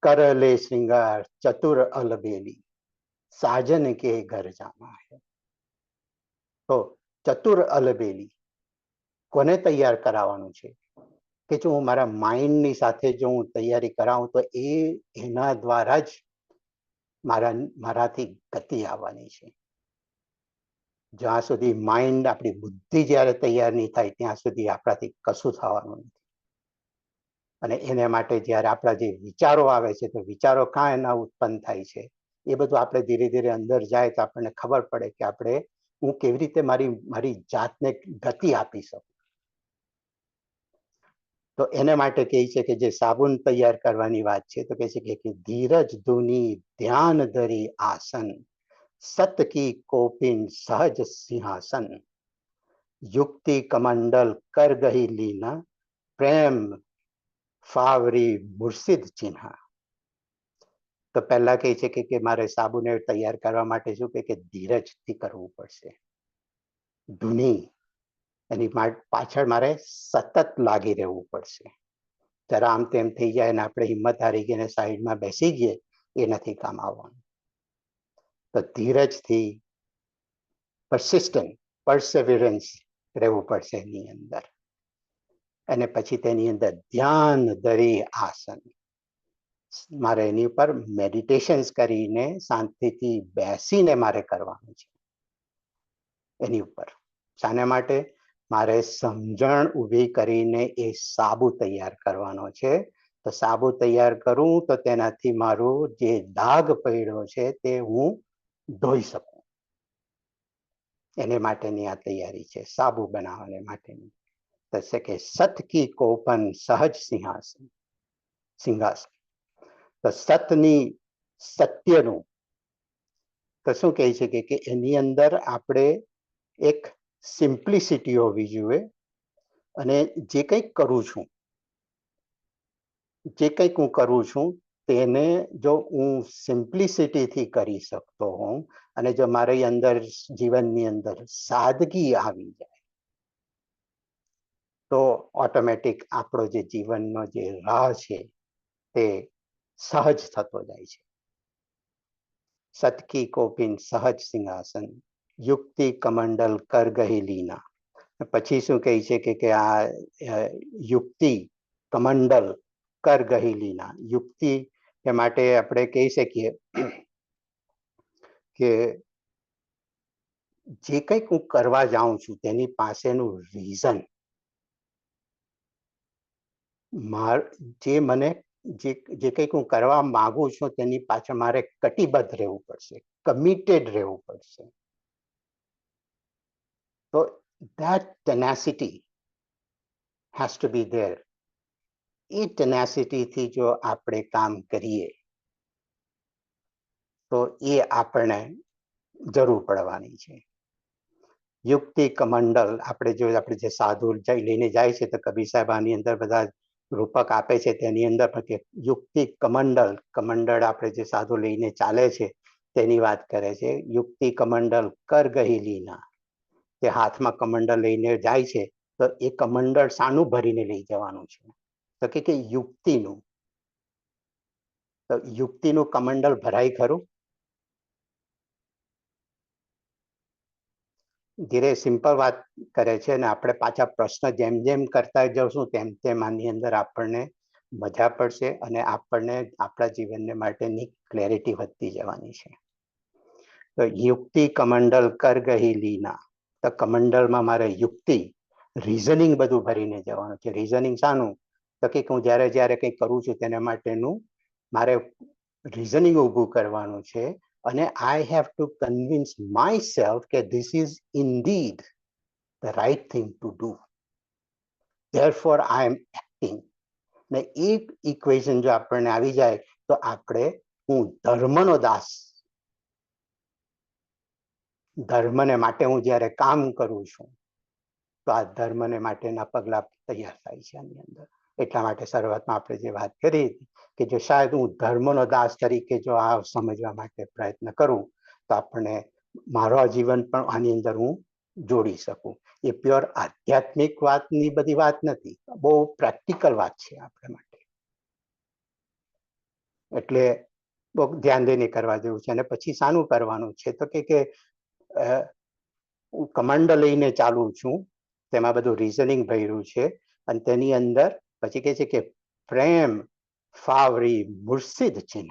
કરલે શ્રृंगार ચતુર અલબેલી સાજન કે ઘર જાના હૈ. તો ચતુર અલબેલી કોને તૈયાર કરાવવાનું છે? કે જો હું મારા માઇન્ડની સાથે જો હું તૈયારી કરાવું તો એના દ્વારા જ મારાથી ગતિ આવવાની છે. જ્યાં સુધી માઇન્ડ, આપણી બુદ્ધિ જ્યારે તૈયાર નહીં થાય ત્યાં સુધી આપણાથી કશું થવાનું નથી. અને એને માટે જ્યારે આપણા જે વિચારો આવે છે તો વિચારો કાં એના ઉત્પન્ન થાય છે એ બધું આપણે ધીરે ધીરે અંદર જાય તો આપણને ખબર પડે કે હું કેવી રીતે મારી જાતને ગતિ આપી શકું. તો એને માટે કહે છે કે જે સાબુન તૈયાર કરવાની વાત છે તો કહે છે કે ધીરજ ધૂની ધ્યાન ધરી આસન સત કી કોપિન સહજ સિંહાસન યુક્તિ કમંડલ કર ગહી લીના પ્રેમ ફાવરી મુર્શિદ ચિન્હા. તો પહેલા કહે છે કે મારે સાબુને તૈયાર કરવા માટે શું કે ધીરજથી કરવું પડશે. ધૂની એની પાછળ મારે સતત લાગી રહેવું પડશે. જરા આમ તેમ થઈ જાય ને આપણે હિંમત હારી ગઈને સાઈડમાં બેસી ગઈએ એ નથી કામ આવવાનું. તો ધીરજથી પરસિસ્ટન્ટ રહેવું પડશે એની અંદર. અને પછી તેની અંદર ધ્યાન ધરી આસન, મારે એની ઉપર મેડિટેશન્સ કરીને શાંતિથી બેસીને મારે કરવાનું છે. એની ઉપર શાને માટે? મારે સમજણ ઊભી કરીને એ સાબુ તૈયાર કરવાનો છે. તો સાબુ તૈયાર કરું તો તેનાથી મારું જે દાગ પડ્યો છે તે હું ધોઈ શકું. એને માટેની આ તૈયારી છે સાબુ બનાવવાને માટેની. તો કે સત કી કોપન સહજ સિંહાસન. તો સત્યનું તો શું કહે છે કે એની અંદર આપણે એક સિમ્પ્લિસિટી હોવી જોઈએ. અને જે કંઈક હું કરું છું તેને જો હું સિમ્પ્લિસિટીથી કરી શકતો હોઉં અને જો મારી અંદર જીવનની અંદર સાદગી આવી જાય તો ઓટોમેટિક આપણો જે જીવનનો જે રાહ છે તે સહજ થતો જાય છે. સતકી કોપિન સહજ સિંહાસન યુક્તિ કમંડલ કર ગહી લીના. પછી શું કહે છે કે આ યુક્તિ કમંડલ કર ગહી લીના. યુક્તિ એ માટે આપણે કહી શકીએ કે જે કંઈક હું કરવા જાઉં છું તેની પાસેનું રીઝન, જે કંઈક હું કરવા માંગુ છું તેની પાછળ મારે કટિબદ્ધ રહેવું પડશે, કમિટેડ રહેવું પડશે. તો that tenacity has to be there. એ ટેનાસિટીથી જો આપણે કામ કરીએ તો એ આપણને જરૂર પડવાની છે. યુક્તિ કમંડલ આપણે જે સાધુ લઈને જાય છે તો કબીર સાહેબ આની અંદર બધા રૂપક આપે છે. તેની અંદર પણ યુક્તિ કમંડળ આપણે જે સાધુ લઈને ચાલે છે તેની વાત કરે છે. યુક્તિ કમંડલ કર ગહી લીના. તે હાથમાં કમંડળ લઈને જાય છે તો એ કમંડળ શાનું ભરીને લઈ જવાનું છે? તો કે યુક્તિનું. તો યુક્તિનું કમંડળ ભરાય ખરું? ધીરે સિમ્પલ વાત કરે છે અને આપણે પાછા પ્રશ્ન જેમ જેમ કરતા જશું તેમ આની અંદર આપણને મજા પડશે અને આપણને આપણા જીવનને માટેની ક્લેરિટી વધતી જવાની છે. તો યુક્તિ કમંડલ કર ગહી લીના. તો કમંડળમાં મારે યુક્તિ, રીઝનિંગ બધું ભરીને જવાનું છે. રીઝનિંગ શાનું? તો કે હું જ્યારે કંઈ કરું છું તેના માટેનું મારે રીઝનિંગ ઊભું કરવાનું છે. અને I have to convince myself that this is indeed the right thing to do. Therefore, I am acting. ને એ ઇક્વેશન જો આપણને આવી જાય તો હું ધર્મનો દાસ, ધર્મને માટે હું જ્યારે કામ કરું છું તો આ ધર્મને માટેના પગલા તૈયાર થાય છે આની અંદર. એટલા માટે શરૂઆતમાં આપણે જે વાત કરી હતી કે જો શાયદ હું ધર્મનો દાસ તરીકે જો આ સમજવા માટે પ્રયત્ન કરું તો આપણને મારો જીવન પણ આની અંદર હું જોડી શકું. એ પ્યોર આધ્યાત્મિક વાતની બધી વાત નથી, બહુ પ્રેક્ટિકલ વાત છે આપણા માટે. એટલે બહુ ધ્યાન દઈને કરવા જેવું છે. અને પછી શાનું કરવાનું છે તો કે હું કમાન્ડ લઈને ચાલુ છું, તેમાં બધું રીઝનિંગ ભર્યું છે, અને તેની અંદર પછી કે છે કે પ્રેમ ફાવરી મુર્શિદ ચિહ્ન.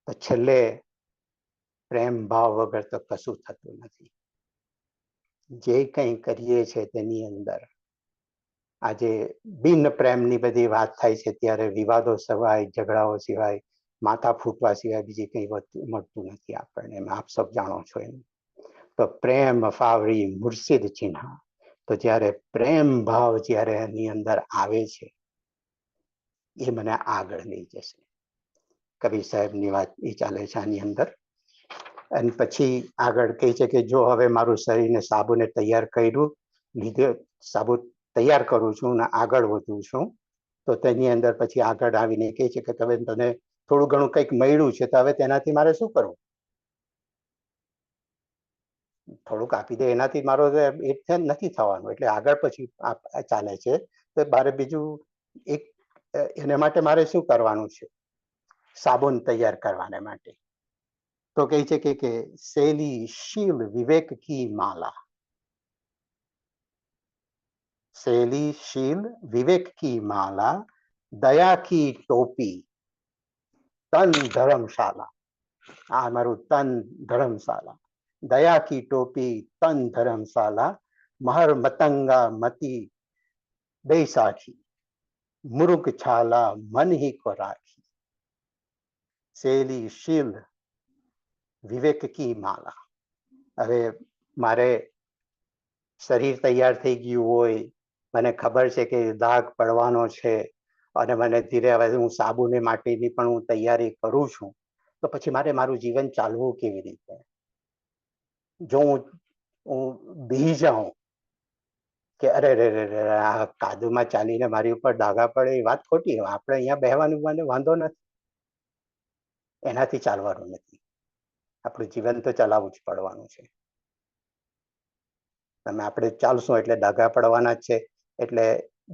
તો છેલ્લે પ્રેમ ભાવ વગર તો કશું થતું નથી. જે કંઈ કરીએ છે તેની અંદર આજે બિન પ્રેમની બધી વાત થાય છે ત્યારે વિવાદો સિવાય, ઝઘડાઓ સિવાય, માથા ફૂટવા સિવાય બીજી કંઈ મળતું નથી આપણને. આપ સબ જાણો છો એમ. તો પ્રેમ ફાવરી મુર્શિદ ચિહ્ન. તો જ્યારે પ્રેમ ભાવ જ્યારે એની અંદર આવે છે એ મને આગળ લઈ જશે. કબીર સાહેબની વાત એ ચાલે છે આની અંદર. અને પછી આગળ કહે છે કે જો હવે મારું શરીરને સાબુને તૈયાર કર્યું, લીધે સાબુ તૈયાર કરું છું અને આગળ વધું છું, તો તેની અંદર પછી આગળ આવીને કહે છે કે તમે તને થોડું ઘણું કંઈક મળ્યું છે, તો હવે તેનાથી મારે શું કરવું? થોડુંક આપી દે એનાથી મારો એ નથી થવાનું. એટલે આગળ પછી ચાલે છે તો મારે બીજું એક એના માટે મારે શું કરવાનું છે? સાબુન તૈયાર કરવાને માટે તો કહે છે કે શૈલી શીલ વિવેક કી માલા. शैली शील विवेक की माला, दया की टोपी, तन धर्मशाला. આ મારું તન ધર્મશાલા. દયા કી ટોપી તન ધર્મશાલા, મહર મતંગા મતી બેસાખી, મુરુગ છાલા મન હી કો રાખી. શૈલી શીલ વિવેક કી માલા. હવે મારે શરીર તૈયાર થઈ ગયું હોય, મને ખબર છે કે દાગ પડવાનો છે, અને મને ધીરે હવે હું સાબુને માટેની પણ હું તૈયારી કરું છું, તો પછી મારે મારું જીવન ચાલવું કેવી રીતે? જો હું બી જાઉં કે અરે રે રે રે આ કાદુમાં ચાલીને મારી ઉપર ડાઘા પડે, એ વાત ખોટી. આપણે અહીંયા બેહવાનું વાંધો નથી, એનાથી ચાલવાનું નથી. આપણું જીવન તો ચલાવવું જ પડવાનું છે. તમે આપણે ચાલશું એટલે ડાઘા પડવાના જ છે. એટલે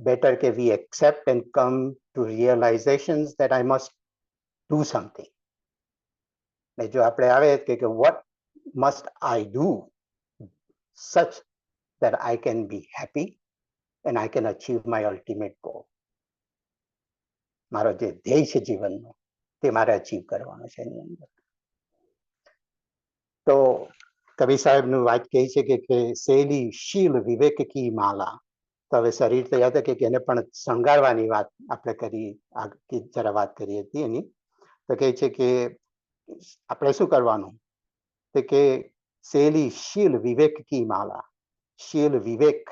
બેટર કે we accept and come to realisations that I must do something. ને જો આપણે આવે કે what must I do such that I can be happy and I can achieve my ultimate goal. મારો જે ધ્યેય છે જીવનનો તે મારે અચીવ કરવાનો છે એની અંદર. તો કબીર સાહેબનું વાત કહે છે કે શૈલી શીલ વિવેક કી માલા. તો હવે શરીર તૈયાર થાય કે એને પણ શણગારવાની વાત આપણે કરી, જરા વાત કરી હતી એની. તો કહે છે કે આપણે શું કરવાનું? તો કે શૈલી શીલ વિવેક કી માલા. શીલ વિવેક,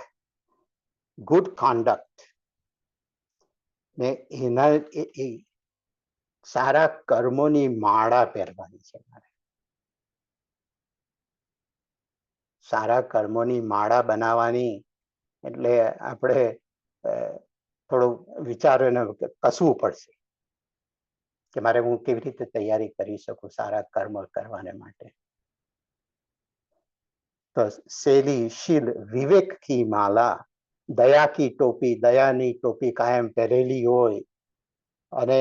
ગુડ કોન્ડક્ટ, ને એના સારા કર્મોની માળા પહેરવાની છે મારે. સારા કર્મોની માળા બનાવવાની એટલે આપણે થોડું વિચારોને કસવું પડશે કે મારે હું કેવી રીતે તૈયારી કરી શકું સારા કર્મ કરવાને માટે. તો શૈલી શીલ વિવેક કી માલા, દયા કી ટોપી, દયાની ટોપી કાયમ પહેરેલી હોય, અને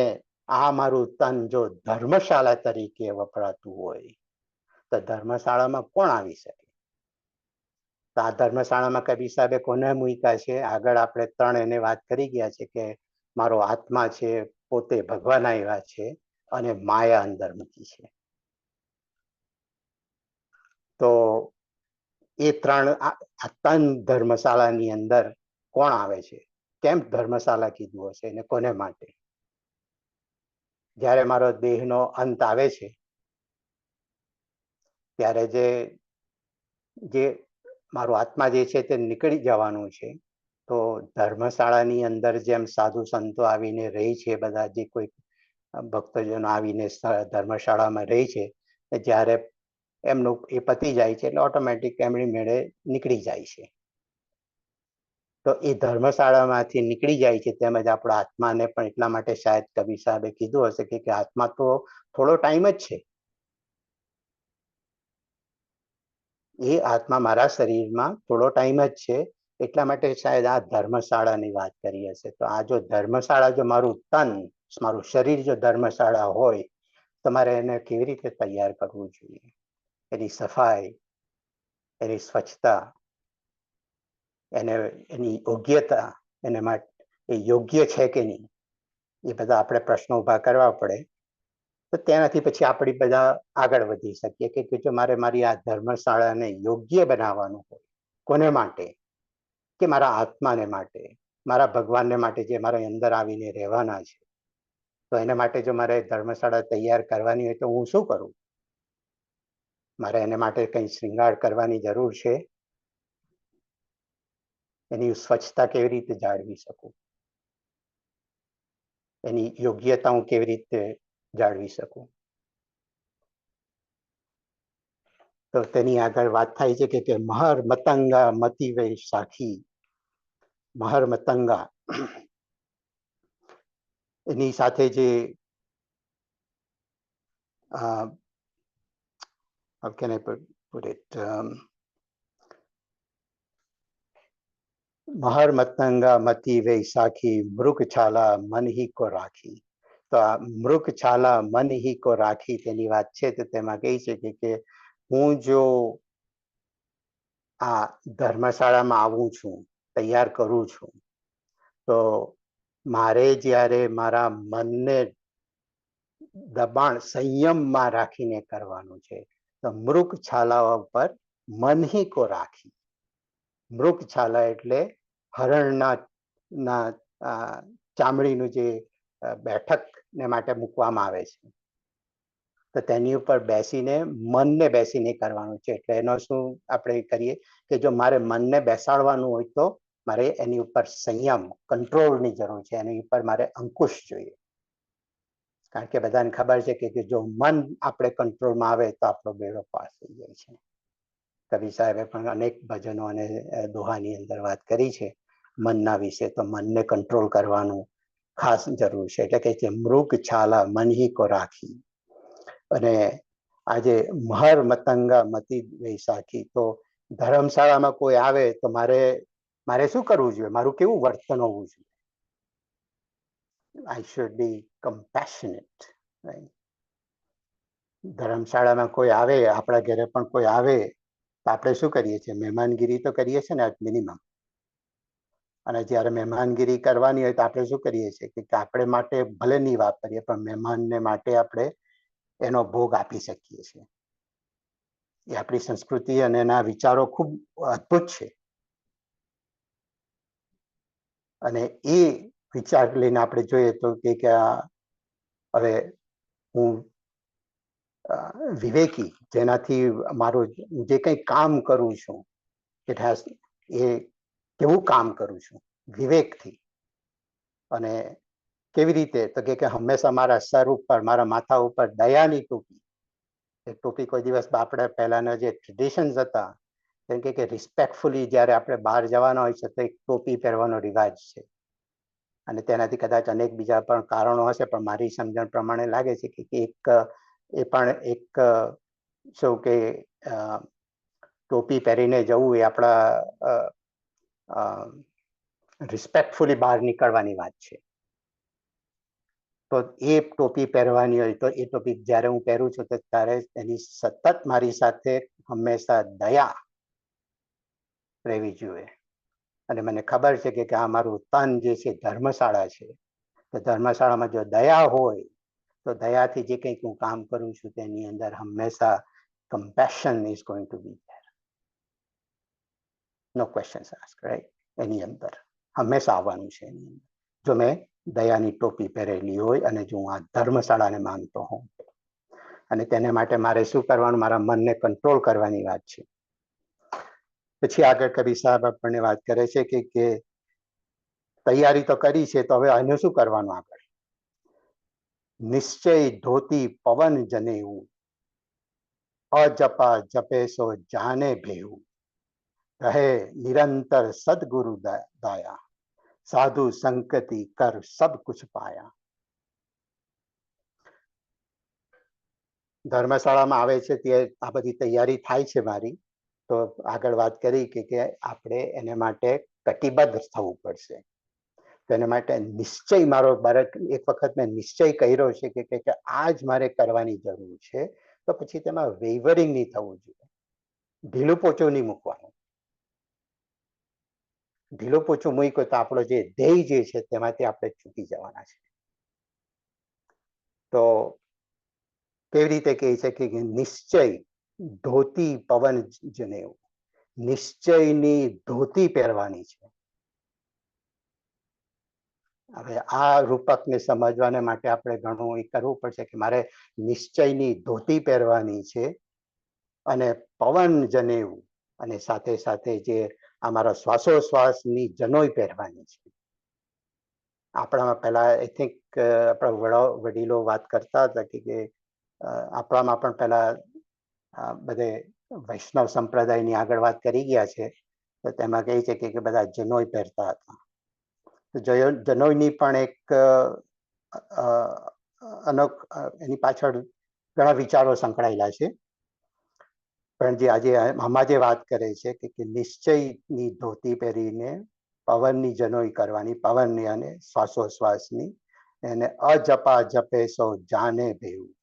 આ મારું તન જો ધર્મશાળા તરીકે વપરાતું હોય તો ધર્મશાળામાં કોણ આવી શકે? તો આ ધર્મશાળામાં કબીર સાહેબે કોને મૂક્યા છે? આગળ આપણે 3 એને વાત કરી ગયા છે કે મારો આત્મા છે, પોતે ભગવાન આવ્યા છે, અને માયા અંદર મૂકી છે. તો એ 3 તન ધર્મશાળાની અંદર કોણ આવે છે? કેમ ધર્મશાળા કીધું હશે અને કોને માટે? જ્યારે મારો દેહનો અંત આવે છે ત્યારે જે મારો આત્મા જે છે તે નીકળી જવાનું છે. તો ધર્મશાળાની અંદર જેમ સાધુ સંતો આવીને રહી છે, બધા જે કોઈ ભક્તજનો આવીને ધર્મશાળામાં રહી છે, જ્યારે એમનું એ પતી જાય છે એટલે ઓટોમેટિક એમની મેળે નીકળી જાય છે. તો એ ધર્મશાળામાંથી નીકળી જાય છે. તેમજ આપણા આત્માને પણ એટલા માટે શાયદ કબીર સાહેબે કીધું હશે કે આત્મા તો થોડો ટાઈમ જ છે, એ આત્મા મારા શરીરમાં થોડો ટાઈમ જ છે, એટલા માટે શાયદ આ ધર્મશાળાની વાત કરી હશે. તો આ જો ધર્મશાળા, જો મારું તન, મારું શરીર જો ધર્મશાળા હોય, તમારે એને કેવી રીતે તૈયાર કરવું જોઈએ, એની સફાઈ, એની સ્વચ્છતા, એની યોગ્યતા, એને માટે એ યોગ્ય છે કે નહીં, એ બધા આપણે પ્રશ્નો ઊભા કરવા પડે. તો તેનાથી પછી આપણે બધા આગળ વધી શકીએ કે જો મારે મારી આ ધર્મશાળાને યોગ્ય બનાવવાનું હોય, કોને માટે? કે મારા આત્માને માટે, મારા ભગવાનને માટે, જે મારા અંદર આવીને રહેવાના છે. તો એના માટે જો મારે ધર્મશાળા તૈયાર કરવાની હોય તો હું શું કરું? મારે એને માટે કંઈ શ્રૃંગાર કરવાની જરૂર છે? એની સ્વચ્છતા કેવી રીતે જાળવી શકું? એની યોગ્યતા હું કેવી રીતે જાળવી શકું? તો તેની આગળ વાત થાય છે કે મહર મતંગા મતિ વે સાખી. મહર મતંગા, એની સાથે જે how can I put it? મહર મતંગા મતિ વે સાખી, મૃગ છાલા મન હી કો રાખી. તો આ મૃગ છાલા મન હી કો રાખી તેની વાત છે. તો તેમાં કહે છે કે હું જો આ ધર્મશાળામાં આવું છું, તૈયાર કરું છું, તો મારે જ્યારે મારા મનને દબાણ સંયમમાં રાખીને કરવાનું છે. તો મૃગ છાલા ઉપર મન હી કો રાખી. મૃગ છાલા એટલે હરણના ચામડીનું જે બેઠક ને માટે મૂકવામાં આવે છે, તો તેની ઉપર બેસીને મનને બેસીને કરવાનું છે. એટલે એનો શું આપણે કરીએ કે જો મારે મનને બેસાડવાનું હોય તો મારે એની ઉપર સંયમ, કંટ્રોલની જરૂર છે. એની ઉપર મારે અંકુશ જોઈએ. કારણ કે બધાને ખબર છે કે જો મન આપણે કંટ્રોલમાં આવે તો આપણો બેડો પાસ થઈ જાય છે. કવિ સાહેબે પણ અનેક ભજનો અને દોહાની અંદર વાત કરી છે મનના વિશે. તો મનને કંટ્રોલ કરવાનું ખાસ જરૂર છે. એટલે કે છે મૃગ છાલા મન હી કો રાખી. અને આજે મહર મતંગા મતિ વૈસાખી, તો ધર્મશાળામાં કોઈ આવે તો મારે શું કરવું જોઈએ? મારું કેવું વર્તન હોવું જોઈએ? I should be compassionate, right? ધર્મશાળામાં કોઈ આવે, આપણા ઘરે પણ કોઈ આવે તો આપણે શું કરીએ છીએ? મહેમાનગીરી તો કરીએ છીએ ને એટ મિનિમમ. અને જ્યારે મહેમાનગીરી કરવાની હોય તો આપણે શું કરીએ છીએ કે આપણે માટે ભલે નહીં વાપરીએ, પણ મહેમાનને માટે આપણે એનો ભોગ આપી શકીએ છીએ. એ આપણી સંસ્કૃતિ અને એના વિચારો ખૂબ અદ્ભુત છે. અને એ વિચાર લઈને આપણે જોઈએ તો કે હવે હું વિવેકી, જેનાથી મારું જે કંઈ કામ કરું છું, ઇટ હેઝ, એ કેવું કામ કરું છું? વિવેકથી. અને કેવી રીતે? તો કે હંમેશા મારા સર ઉપર, મારા માથા ઉપર દયાની ટોપી. એ ટોપી કોઈ દિવસ આપણે પહેલાના જે ટ્રેડિશન્સ હતા, જેમ કે રિસ્પેક્ટફુલી જ્યારે આપણે બહાર જવાના હોય છે તો એક ટોપી પહેરવાનો રિવાજ છે. અને તેનાથી કદાચ અનેક બીજા પણ કારણો હશે, પણ મારી સમજણ પ્રમાણે લાગે છે કે એ પણ એક શું કે ટોપી પહેરીને જવું એ આપણા રિસ્પેક્ટફુલી બહાર નીકળવાની વાત છે. તો એ ટોપી પહેરવાની હોય તો એ ટોપી જ્યારે હું પહેરું છું તો ત્યારે એની સતત મારી સાથે હંમેશા દયા રહેવી જોઈએ. અને મને ખબર છે કે આ મારું તન જે છે ધર્મશાળા છે, તો ધર્મશાળામાં જો દયા હોય તો દયાથી જે કંઈક હું કામ કરું છું તેની અંદર હંમેશા compassion is going to be there. No questions asked, right? એની અંદર હંમેશા આવવાનું છે. એની અંદર જો મેં દયાની ટોપી પહેરેલી હોય અને જો હું આ ધર્મશાળાને માનતો હોઉં. અને તેને માટે મારે શું કરવાનું? મારા મનને કંટ્રોલ કરવાની વાત છે. પછી આગળ કવિ સાહેબ આપણને વાત કરે છે કે તૈયારી તો કરી છે, તો હવે આને શું કરવાનું આગળ? નિશ્ચય ધોતી પવન જનેવું, અજપા જપે સો જાને ભેવું, રહે નિરંતર સદગુરુ દાયા, સાધુ સંકતિ કર સબ કુછ પાયા. ધર્મશાળામાં આવે છે તે આ બધી તૈયારી થાય છે મારી, તો આગળ વાત કરી કે આપણે એને માટે કટિબદ્ધ થવું પડશે. તો એના માટે નિશ્ચય મારે એક વખત મેં નિશ્ચય કર્યો છે કે આ જ મારે કરવાની જરૂર છે, તો પછી તેમાં વેવરિંગ નહીં થવું જોઈએ, ઢીલું પોચું નહીં મૂકવાનું. ઢીલું પોચું મૂક્યો તો આપણો જે ધ્યેય જે છે તેમાંથી આપણે ચૂકી જવાના છે. તો કેવી રીતે કહે છે કે નિશ્ચય ધોતી પવન જનેવું, નિશ્ચયની ધોતી પહેરવાની છે. હવે આ રૂપકને સમજવાને માટે આપણે ઘણું એ કરવું પડશે કે મારે નિશ્ચયની ધોતી પહેરવાની છે અને પવન જનેવું, અને સાથે સાથે જે અમારા શ્વાસોશ્વાસની જનોઈ પહેરવાની છે. આપણામાં પહેલા આઈ થિંક આપણા વડીલો વાત કરતા હતા કે આપણામાં પણ પહેલા બધે વૈષ્ણવ સંપ્રદાયની આગળ વાત કરી ગયા છે, તો તેમાં કહે છે કે બધા જનોઈ પહેરતા હતા. જનોઈની પણ એક એની પાછળ ઘણા વિચારો સંકળાયેલા છે. પણ જે આજે આમાં જે વાત કરે છે કે નિશ્ચયની ધોતી પહેરીને પવનની જનોઈ કરવાની, પવનની અને શ્વાસોશ્વાસની, એને અજપા જપે સૌ જાને ભેવું.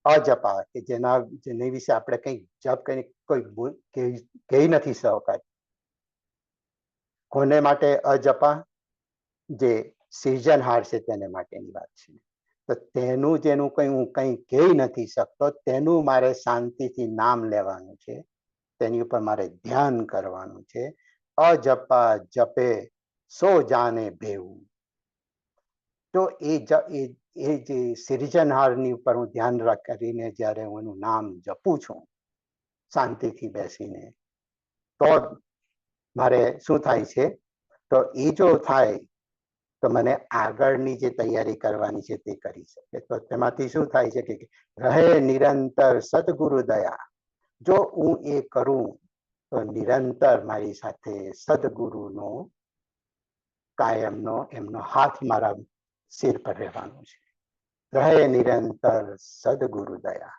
અજપા કે જેની વિશે આપણે કંઈ જપ કરી કોઈ કહી નથી શકાય. કોને માટે અજપા? જે સર્જનહાર છે તેને માટેની વાત છે. તો તેનું જેનું હું કંઈ કહી નથી શકતો, તેનું મારે શાંતિથી નામ લેવાનું છે, તેની ઉપર મારે ધ્યાન કરવાનું છે. અજપા જપે સો જાને ભેવું. તો એ જે સર્જનહારની ઉપર હું ધ્યાન કરીને જ્યારે હું એનું નામ જપું છું શાંતિથી બેસીને, તો મારે શું થાય છે? તો એ જો થાય તો મને આગળની જે તૈયારી કરવાની છે તે કરી શકે. તો તેમાંથી શું થાય છે કે રહે નિરંતર સદગુરુ દયા. જો હું એ કરું તો નિરંતર મારી સાથે સદગુરુનો કાયમનો એમનો હાથ મારા સિર પર રહેવાનો છે. રહે નિરંતર સદગુરુ દયા,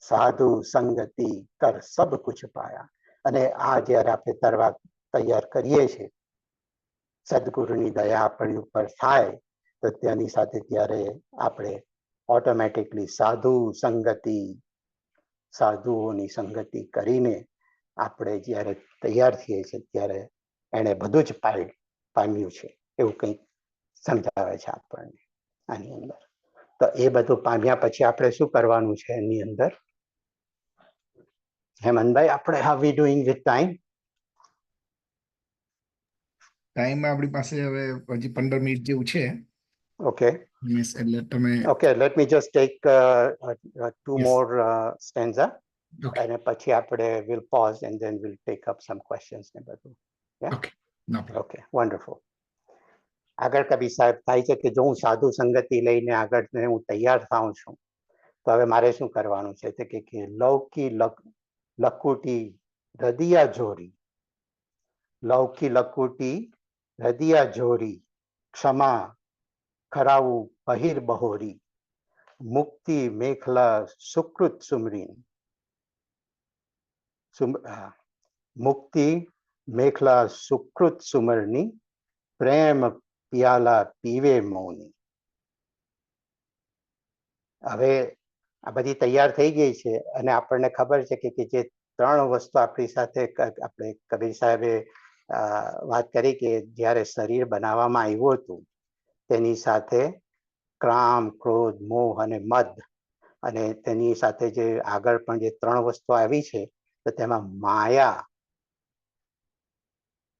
સાધુ સંગતિ કર સબ કુછ પાયા. અને આ જયારે આપણે તરવા તૈયાર કરીએ છીએ, સદગુરુની દયા આપણી ઉપર થાય તો તેની સાથે ત્યારે આપણે ઓટોમેટિકલી સાધુઓની સંગતિ કરીને આપણે જ્યારે તૈયાર થઈએ છીએ ત્યારે એને બધું જ પામ્યું છે એવું કંઈક સમજાવે છે આપણને આની અંદર. તો એ બધું પામ્યા પછી આપણે શું કરવાનું છે એની અંદર? હેમંતભાઈ, આપણે હાવ વી ડુઈંગ વિથ ટાઈમ? ટાઈમ આપણી પાસે હવે હજી 15 મિનિટ જેવું છે. ઓકે, એટલે તમે okay, let me just take 2 Yes. More stanza, Okay. અને પછી આપણે will pause and then will take up some questions ને બધું. Okay. No problem. Okay, wonderful. આગળ કબીર સાહેબ થાય છે કે જો હું સાધુ સંગતિ લઈને આગળ હું તૈયાર થાઉં છું, તો હવે મારે શું કરવાનું છે? કે લૌકી લકુટી હૃદયા જોરી, લૌકી લકુટી હૃદયા જોરી, ક્ષમા ખરાવું બહિર બહોરી, મુક્તિ મેખલા સુકૃત સુમરીન, મુક્તિ મેખલા સુકૃત સુમરની, પ્રેમ પિયાલા પીવે મૌની. હવે આ બધી તૈયાર થઈ ગઈ છે અને આપણને ખબર છે કે જે 3 વસ્તુ આપણી સાથે આપણે કબીર સાહેબે વાત કરી કે જ્યારે શરીર બનાવવામાં આવ્યું હતું તેની સાથે ક્રામ, ક્રોધ, મોહ અને મદ, અને તેની સાથે જે આગળ પણ જે 3 વસ્તુ આવી છે તો તેમાં માયા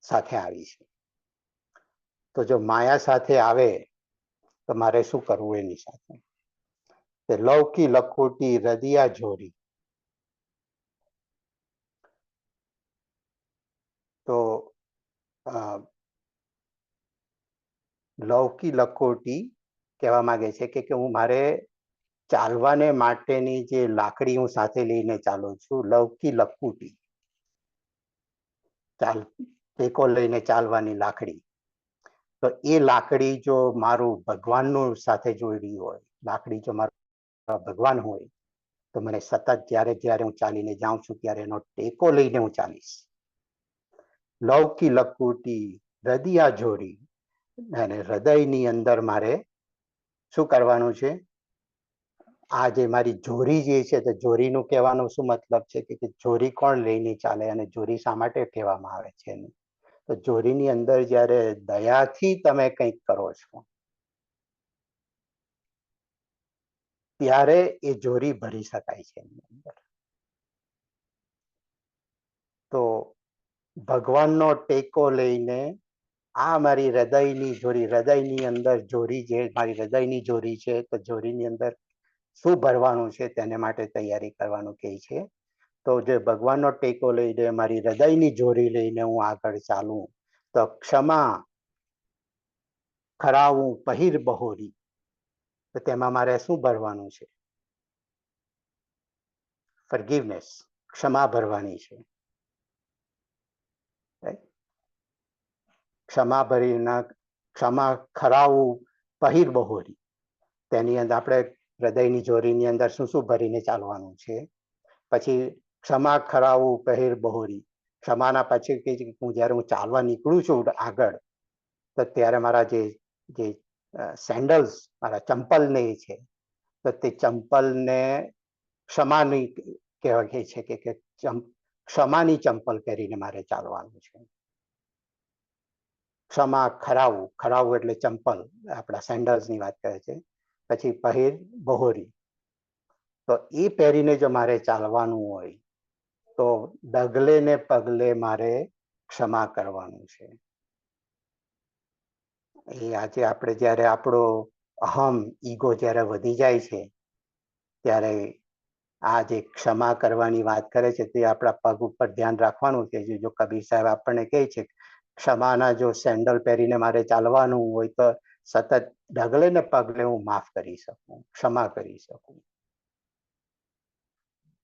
સાથે આવી છે. તો જો માયા સાથે આવે તો મારે શું કરવું એની સાથે? તે લૌકી લખોટી હૃદયા જોરી. તો લૌકી લખોટી કહેવા માંગે છે કે હું મારે ચાલવાને માટેની જે લાકડી હું સાથે લઈને ચાલું છું, લૌકી લખોટી, ટેકો લઈને ચાલવાની લાકડી. તો એ લાકડી જો મારું ભગવાનનું સાથે જોડી હોય, લાકડી જો મારા ભગવાન હોય તો મને સતત જ્યારે જ્યારે હું ચાલીને જાઉં છું ત્યારે એનો ટેકો લઈને હું ચાલીશ. લૌકી લકુટી હૃદયા જોડી, અને હૃદયની અંદર મારે શું કરવાનું છે? આ જે મારી જોરી જે છે, તો જોરીનું કહેવાનો શું મતલબ છે કે જોરી કોણ લઈને ચાલે, અને જોરી શા માટે કહેવામાં આવે છે? તો જોરીની અંદર જ્યારે દયાથી તમે કંઈક કરો છો ત્યારે એ જોરી ભરી શકાય છે એની અંદર. તો ભગવાનનો ટેકો લઈને આ મારી હૃદયની જોરી, હૃદયની અંદર જોરી જે મારી હૃદયની જોરી છે, તો જોરીની અંદર શું ભરવાનું છે તેને માટે તૈયારી કરવાનું કહે છે. તો જે ભગવાનનો ટેકો લઈને મારી હૃદયની જોરી લઈને હું આગળ ચાલું, તો ક્ષમા ખરાવું પહેર બહોરી, તો તેમાં મારે શું ભરવાનું છે? ફોરગિવનેસ, ક્ષમા ભરવાની છે. ક્ષમા ભરીના ક્ષમા ખરાવું પહેર બહોરી, તેની અંદર આપણે હૃદયની જોરીની અંદર શું શું ભરીને ચાલવાનું છે? પછી ક્ષમા ખરાવું પહેર બહોરી, ક્ષમાના પછી કે હું જ્યારે હું ચાલવા નીકળું છું આગળ, તો ત્યારે મારા જે સેન્ડલ્સ, મારા ચંપલને છે, તો તે ચંપલને ક્ષમાની કહેવાય છે કે ક્ષમાની ચંપલ પહેરીને મારે ચાલવાનું છે. ક્ષમા ખરાવું, ખરાવું એટલે ચંપલ, આપણા સેન્ડલ્સની વાત કરે છે. પછી પહેર બહોરી, તો એ પહેરીને જો મારે ચાલવાનું હોય તો ડગલે ને પગલે મારે ક્ષમા કરવાનું છે. એ આજે આપણે જ્યારે આપણો અહમ, ઈગો જ્યારે વધી જાય છે, ત્યારે આ જે ક્ષમા કરવાની વાત કરે છે તે આપણા પગ ઉપર ધ્યાન રાખવાનું છે. જો કબીર સાહેબ આપણને કહે છે ક્ષમાના જો સેન્ડલ પહેરીને મારે ચાલવાનું હોય તો સતત ડગલે ને પગલે હું માફ કરી શકું, ક્ષમા કરી શકું.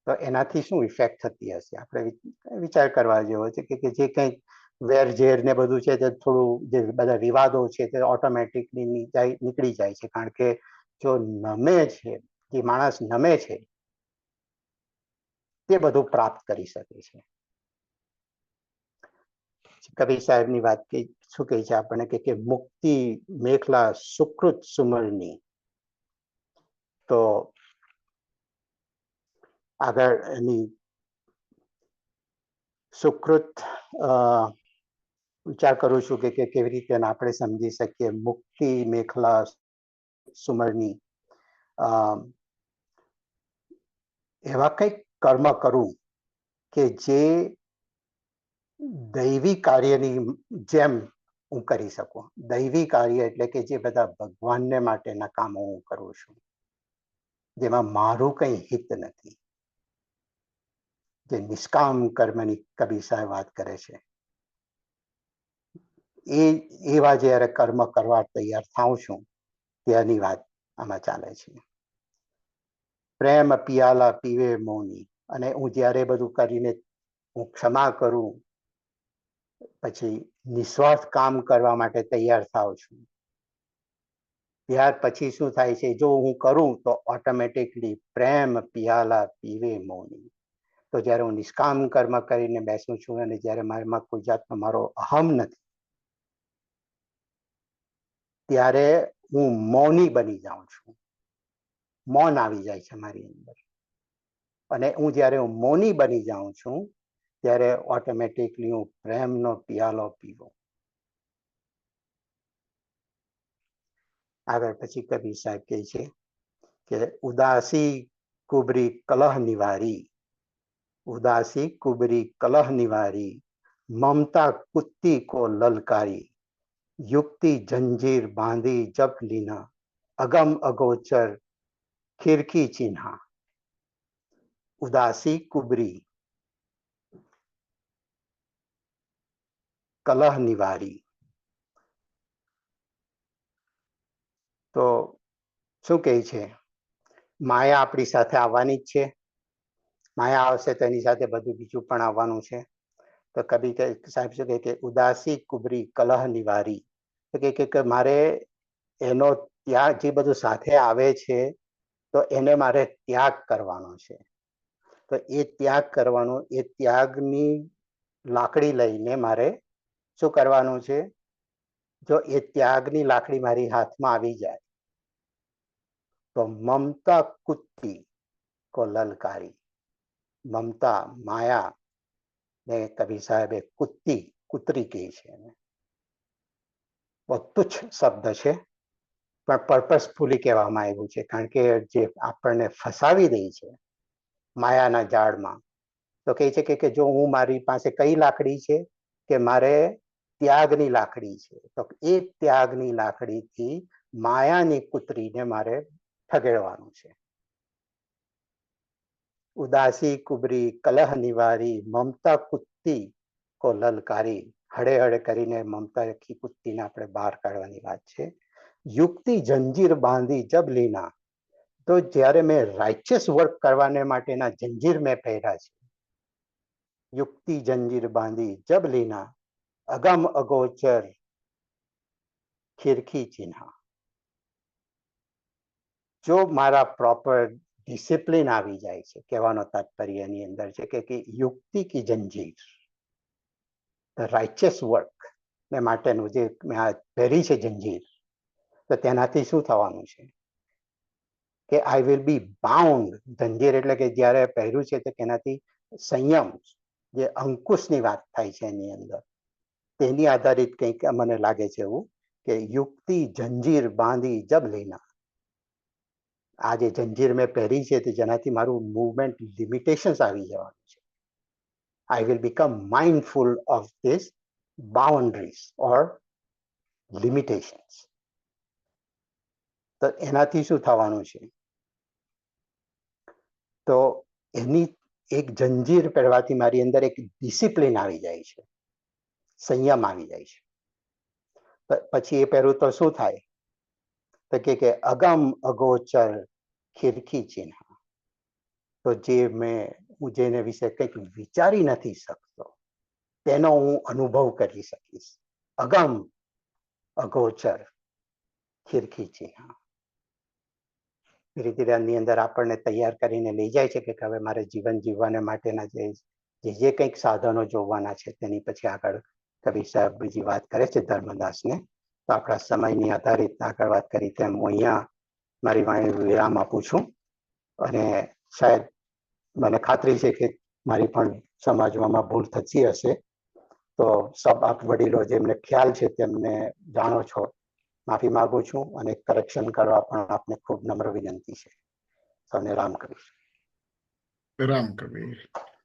તો એનાથી શું ઇફેક્ટ થતી હશે? આપણે વિચાર કરવા જેવો છે કે જે કંઈક વેર ઝેર ને બધું છે તે થોડું, જે બધા વિવાદો છે તે ઓટોમેટિકલી નીકળી જાય છે. કારણ કે જો નમે છે, જે માણસ નમે છે તે બધું પ્રાપ્ત કરી શકે છે. કબીર સાહેબની વાત શું કહે છે આપણને કે મુક્તિ મેખલા સુકૃત સુમરની. તો આગળ એની સુકૃત વિચાર કરું છું કે કેવી રીતે આપણે સમજી શકીએ મુક્તિ મેખલા સુમરની. એવા કંઈક કર્મ કરું કે જે દૈવી કાર્યની જેમ હું કરી શકું. દૈવી કાર્ય એટલે કે જે બધા ભગવાનને માટેના કામો હું કરું છું, જેમાં મારું કંઈ હિત નથી, જે નિષ્કામ કર્મની કબીર સાહેબ વાત કરે છે. એવા જ્યારે કર્મ કરવા તૈયાર થાઉં છું ત્યાંની વાત આમાં ચાલે છે. પ્રેમ પિયાલા પીવે મૌની, અને હું જ્યારે બધું કરીને હું ક્ષમા કરું, પછી નિસ્વાર્થ કામ કરવા માટે તૈયાર થાઉં છું, ત્યાર પછી શું થાય છે? જો હું કરું તો ઓટોમેટિકલી પ્રેમ પિયાલા પીવે મૌની. તો જ્યારે હું નિષ્કામ કર્મ કરીને બેસું છું અને જ્યારે મારામાં કોઈ જાતનો મારો અહમ નથી, ત્યારે હું મૌની બની જાઉં છું. મૌન આવી જાય છે મારી અંદર, અને હું જ્યારે હું મૌની બની જાઉં છું ત્યારે ઓટોમેટિકલી હું પ્રેમનો પિયાલો પીવો. આગળ પછી કબીર સાહેબ કહે છે કે ઉદાસી કુબરી કલહ નિવારી, ઉદાસી કુબરી કલહ નિવારી, મમતા કુત્તી કો લલકારી, યુક્તિ જંજીર બાંધી જપ લીના, અગમ અગોચર ખિરકી ચિન્હા. ઉદાસી કુબરી કલહ નિવારી. તો શું કહે છે? માયા આપણી સાથે આવવાની જ છે. માયા આવશે તો એની સાથે બધું બીજું પણ આવવાનું છે. તો કબીર સાહેબ શું કહે કે ઉદાસી કુબરી કલહ નિવારી, તો કે મારે એનો ત્યાં જે બધું સાથે આવે છે તો એને મારે ત્યાગ કરવાનો છે. તો એ ત્યાગ કરવાનો, એ ત્યાગની લાકડી લઈને મારે શું કરવાનું છે? જો એ ત્યાગની લાકડી મારી હાથમાં આવી જાય તો મમતા કુત્તી કો લલકારી. મમતા, માયા ને કબીર સાહેબે કુતરી કહી છે. બહુ તુચ્છ શબ્દ છે, પણ પર્પસફુલી કહેવામાં આવ્યું છે, કારણ કે જે આપણને ફસાવી દે છે માયાના જાળમાં, તો કહે છે કે જો હું, મારી પાસે કઈ લાકડી છે કે મારે ત્યાગની લાકડી છે, તો એ ત્યાગની લાકડીથી માયાની કુતરીને મારે ઠગેડવાનું છે. ઉદાસી કુબરી કલહ નિવારી મમતા કુત્તી કો લલકારી. હળે હળે કરીને મમતા કી કુત્તીને આપણે બહાર કાઢવાની વાત છે. યુક્તિ જંજીર બાંધી જબ લીના. તો જ્યારે મેં રાઇચિયસ વર્ક કરવાને માટેના જંજીર મેં પહેર્યા છે, યુક્તિ જંજીર બાંધી જબ લીના અગમ અગોચર ખિરખી ચિન્હા. જો મારા પ્રોપર ડિસિપ્લિન આવી જાય છે, કહેવાનો તાત્પર્ય એની અંદર છે કે યુક્તિ કી જંજીર, રાઇચિયસ વર્ક ને માટેનું જે મેં આ પહેરી છે જંજીર, તો તેનાથી શું થવાનું છે કે આઈ વિલ બી બાઉન્ડ. જંજીર એટલે કે જ્યારે પહેર્યું છે તો તેનાથી સંયમ, જે અંકુશની વાત થાય છે એની અંદર, તેની આધારિત કંઈક મને લાગે છે એવું કે યુક્તિ જંજીર બાંધી જબ લેના. આ જે જંજીર મેં પહેરી છે તે જેનાથી મારું મૂવમેન્ટ લિમિટેશન્સ આવી જવાનું છે. I will become mindful of this boundaries or limitations. તો એનાથી શું થવાનું છે? તો એની એક જંજીર પહેરવાથી મારી અંદર એક ડિસિપ્લિન આવી જાય છે, સંયમ આવી જાય છે. પછી એ પહેરું તો શું થાય? તો કે અગમ અગોચર ખિરખી ચિહ્ન. તો જે હું જેને વિશે કંઈક વિચારી નથી શકતો તેનો હું અનુભવ કરી શકીશ. અગમ અગોચર ખિરખી ચિહ્ન. ધીરે ધીરે આની અંદર આપણને તૈયાર કરીને લઈ જાય છે કે હવે મારે જીવન જીવવાને માટેના જે કંઈક સાધનો જોવાના છે તેની પછી આગળ કબીર સાહેબ બીજી વાત કરે છે ધર્મદાસને. તો આપણા સમયની આધારિત આગળ વાત કરી તેમ હું અહીંયા મારી વાણી વિરામ આપું છું. અને શાયદ મને ખાતરી છે કે મારી પણ સમજવામાં ભૂલ થતી હશે, તો સબ આપ વડીલો જેમને ખ્યાલ છે તેમને જાણો છો, માફી માંગુ છું અને કરેક્શન કરવા પણ આપને ખૂબ નમ્ર વિનંતી છે. તમને રામ કબીર. રામ કબીર.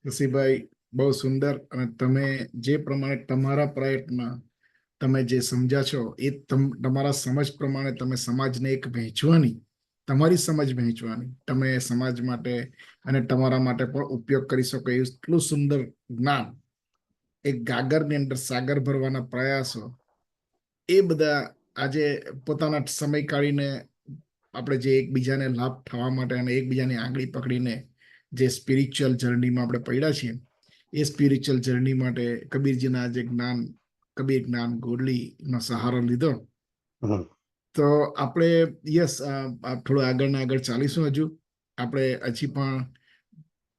ઋષિભાઈ, બહુ સુંદર. અને તમે જે પ્રમાણે તમારા પ્રયત્ન તમે જે સમજ્યા છો એ તમારા સમજ પ્રમાણે તમે સમાજને એક વહેંચવાની, તમારી સમજ વહેંચવાની, તમે સમાજ માટે અને તમારા માટે પણ ઉપયોગ કરી શકો એટલું સુંદર જ્ઞાન, એક ગાગરની અંદર સાગર ભરવાના પ્રયાસો, એ બધા આજે પોતાના સમય કાઢીને આપણે જે એકબીજાને લાભ થવા માટે અને એકબીજાની આંગળી પકડીને જે સ્પિરિચ્યુઅલ જર્નીમાં આપણે પડ્યા છીએ, એ સ્પિરિચ્યુઅલ જર્ની માટે કબીરજીના જે જ્ઞાન, કબીર જ્ઞાન ગોડલીનો સહારો લીધો. તો આપણે થોડું આગળ ચાલીશું. હજુ આપણે હજી પણ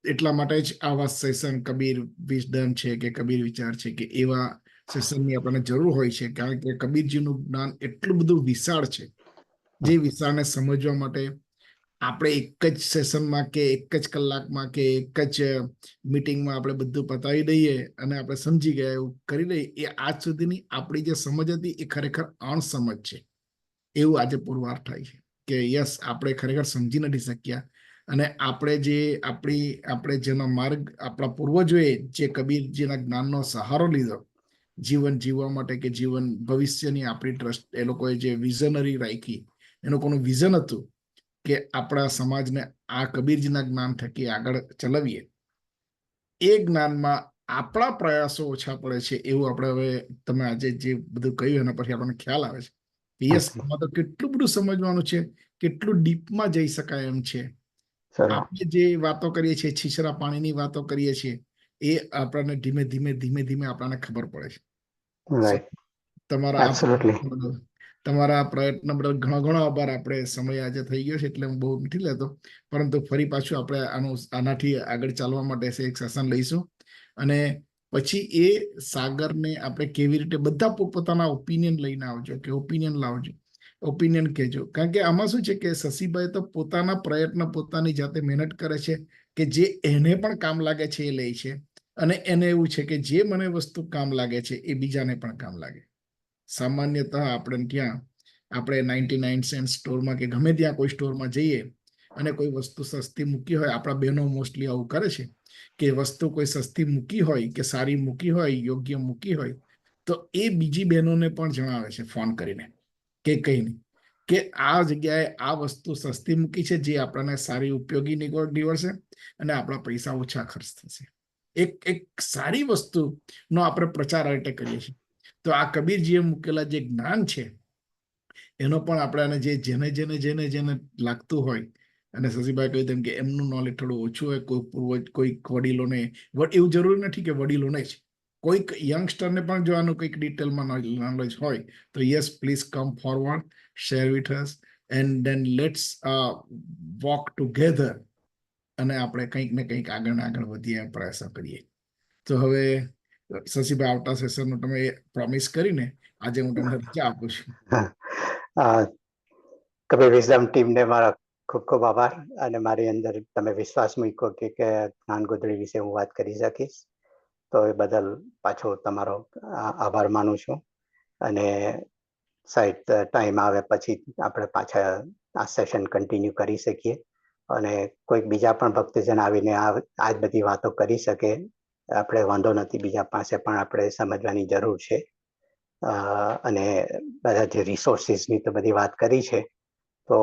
એટલા માટે જ આવા સેશન કબીર વિઝડમ છે કે કબીર વિચાર છે કે એવા સેશનની આપણને જરૂર હોય છે, કારણ કે કબીરજીનું જ્ઞાન એટલું બધું વિશાળ છે, જે વિશાળને સમજવા માટે આપણે એક જ સેશનમાં કે એક જ કલાકમાં કે એક જ મીટિંગમાં આપણે બધું પતાવી દઈએ અને આપણે સમજી ગયા એવું કરી લઈએ, એ આજ સુધીની આપણી જે સમજ હતી એ ખરેખર અણસમજ છે એવું આજે પુરવાર થાય છે કે યસ, આપણે ખરેખર સમજી નથી શક્યા. અને આપણે જેનો માર્ગ આપણા પૂર્વજોએ જે કબીરજીના જ્ઞાનનો સહારો લીધો જીવન જીવવા માટે, કે જીવન ભવિષ્યની આપણી ટ્રસ્ટ, એ લોકોએ જે વિઝનરી રાખી, એ લોકોનું વિઝન હતું કે આપણા સમાજને આ કબીરજીના જ્ઞાન થકી આગળ ચલાવીએ. એ જ્ઞાનમાં આપણા પ્રયાસો ઓછા પડે છે એવું આપણે હવે તમે આજે જે બધું કહ્યું એના પરથી આપણને ખ્યાલ આવે છે કે યસ, આમાં તો કેટલું બધું સમજવાનું છે, કેટલું ડીપમાં જઈ શકાય એમ છે. આપણે જે વાતો કરીએ છીએ, છીછરા પાણીની વાતો કરીએ છીએ, એ આપણને ધીમે ધીમે આપણને ખબર પડે છે. તમારા તમારા પ્રયત્ન બદલ ઘણો ઘણો આભાર. આપણે સમય આજે થઈ ગયો છે એટલે હું બહુ નથી લેતો, પરંતુ ફરી પાછું આપણે આનાથી આગળ ચાલવા માટે એક સેશન લઈશું. અને પછી એ સાગરને આપણે કેવી રીતે બધા પોતપોતાના ઓપિનિયન લઈને આવજો, કે ઓપિનિયન લાવજો, ઓપિનિયન કહેજો. કારણ કે આમાં શું છે કે શશીભાઈ તો પોતાના પ્રયત્ન પોતાની જાતે મહેનત કરે છે કે જે એને પણ કામ લાગે છે એ લે છે, અને એને એવું છે કે જે મને વસ્તુ કામ લાગે છે એ બીજાને પણ કામ લાગે. સામાન્યતઃ આપણે ત્યાં આપણે 99 સેન્ટ સ્ટોરમાં કે ગમે ત્યાં કોઈ સ્ટોરમાં જઈએ અને કોઈ વસ્તુ સસ્તી મૂકી હોય, આપણા બહેનો મોસ્ટલી આવું કરે છે કે વસ્તુ કોઈ સસ્તી મૂકી હોય કે સારી મૂકી હોય, યોગ્ય મૂકી હોય, તો એ બીજી બહેનોને પણ જણાવે છે ફોન કરીને કે કહીને કે આ જગ્યાએ આ વસ્તુ સસ્તી મૂકી છે, જે આપણને સારી ઉપયોગી નીવડશે અને આપણા પૈસા ઓછા ખર્ચ થશે. એક સારી વસ્તુનો આપણે પ્રચાર આ રીતે કરીએ છીએ. તો આ કબીરજીએ મૂકેલા જે જ્ઞાન છે એનો પણ આપણે જેને જેને જેને જેને લાગતું હોય, અને શશીભાઈ કહ્યું તેમ કે એમનું નોલેજ થોડું ઓછું હોય, કોઈક વડીલોને, એવું જરૂરી નથી કે વડીલોને જ, કોઈક યંગસ્ટરને પણ જો આનું કંઈક ડિટેલમાં નોલેજ હોય તો yes, please come forward, share with us, and then let's walk together, અને આપણે કંઈક ને કંઈક આગળ વધીએ પ્રયાસો કરીએ. તો હવે શશીભાઈ આવતા સેશનનો તમે પ્રોમિસ કરીને આજે હું તમને રજા આપું છું. કબીર વિઝડમ ટીમને મારા ખૂબ ખૂબ આભાર, અને મારી અંદર તમે વિશ્વાસ મૂક્યો કે જ્ઞાન ગોધડી વિશે હું વાત કરી શકીશ, તો એ બદલ પાછો તમારો આભાર માનું છું. અને સાઈડ ટાઈમ આવે પછી આપણે પાછા આ સેશન કન્ટિન્યુ કરી શકીએ, અને કોઈક બીજા પણ ભક્તજન આવીને આ બધી વાતો કરી શકે, આપણે વાંધો નથી. બીજા પાસે પણ આપણે સમજવાની જરૂર છે. અને બધા જે રિસોર્સિસની તો બધી વાત કરી છે, તો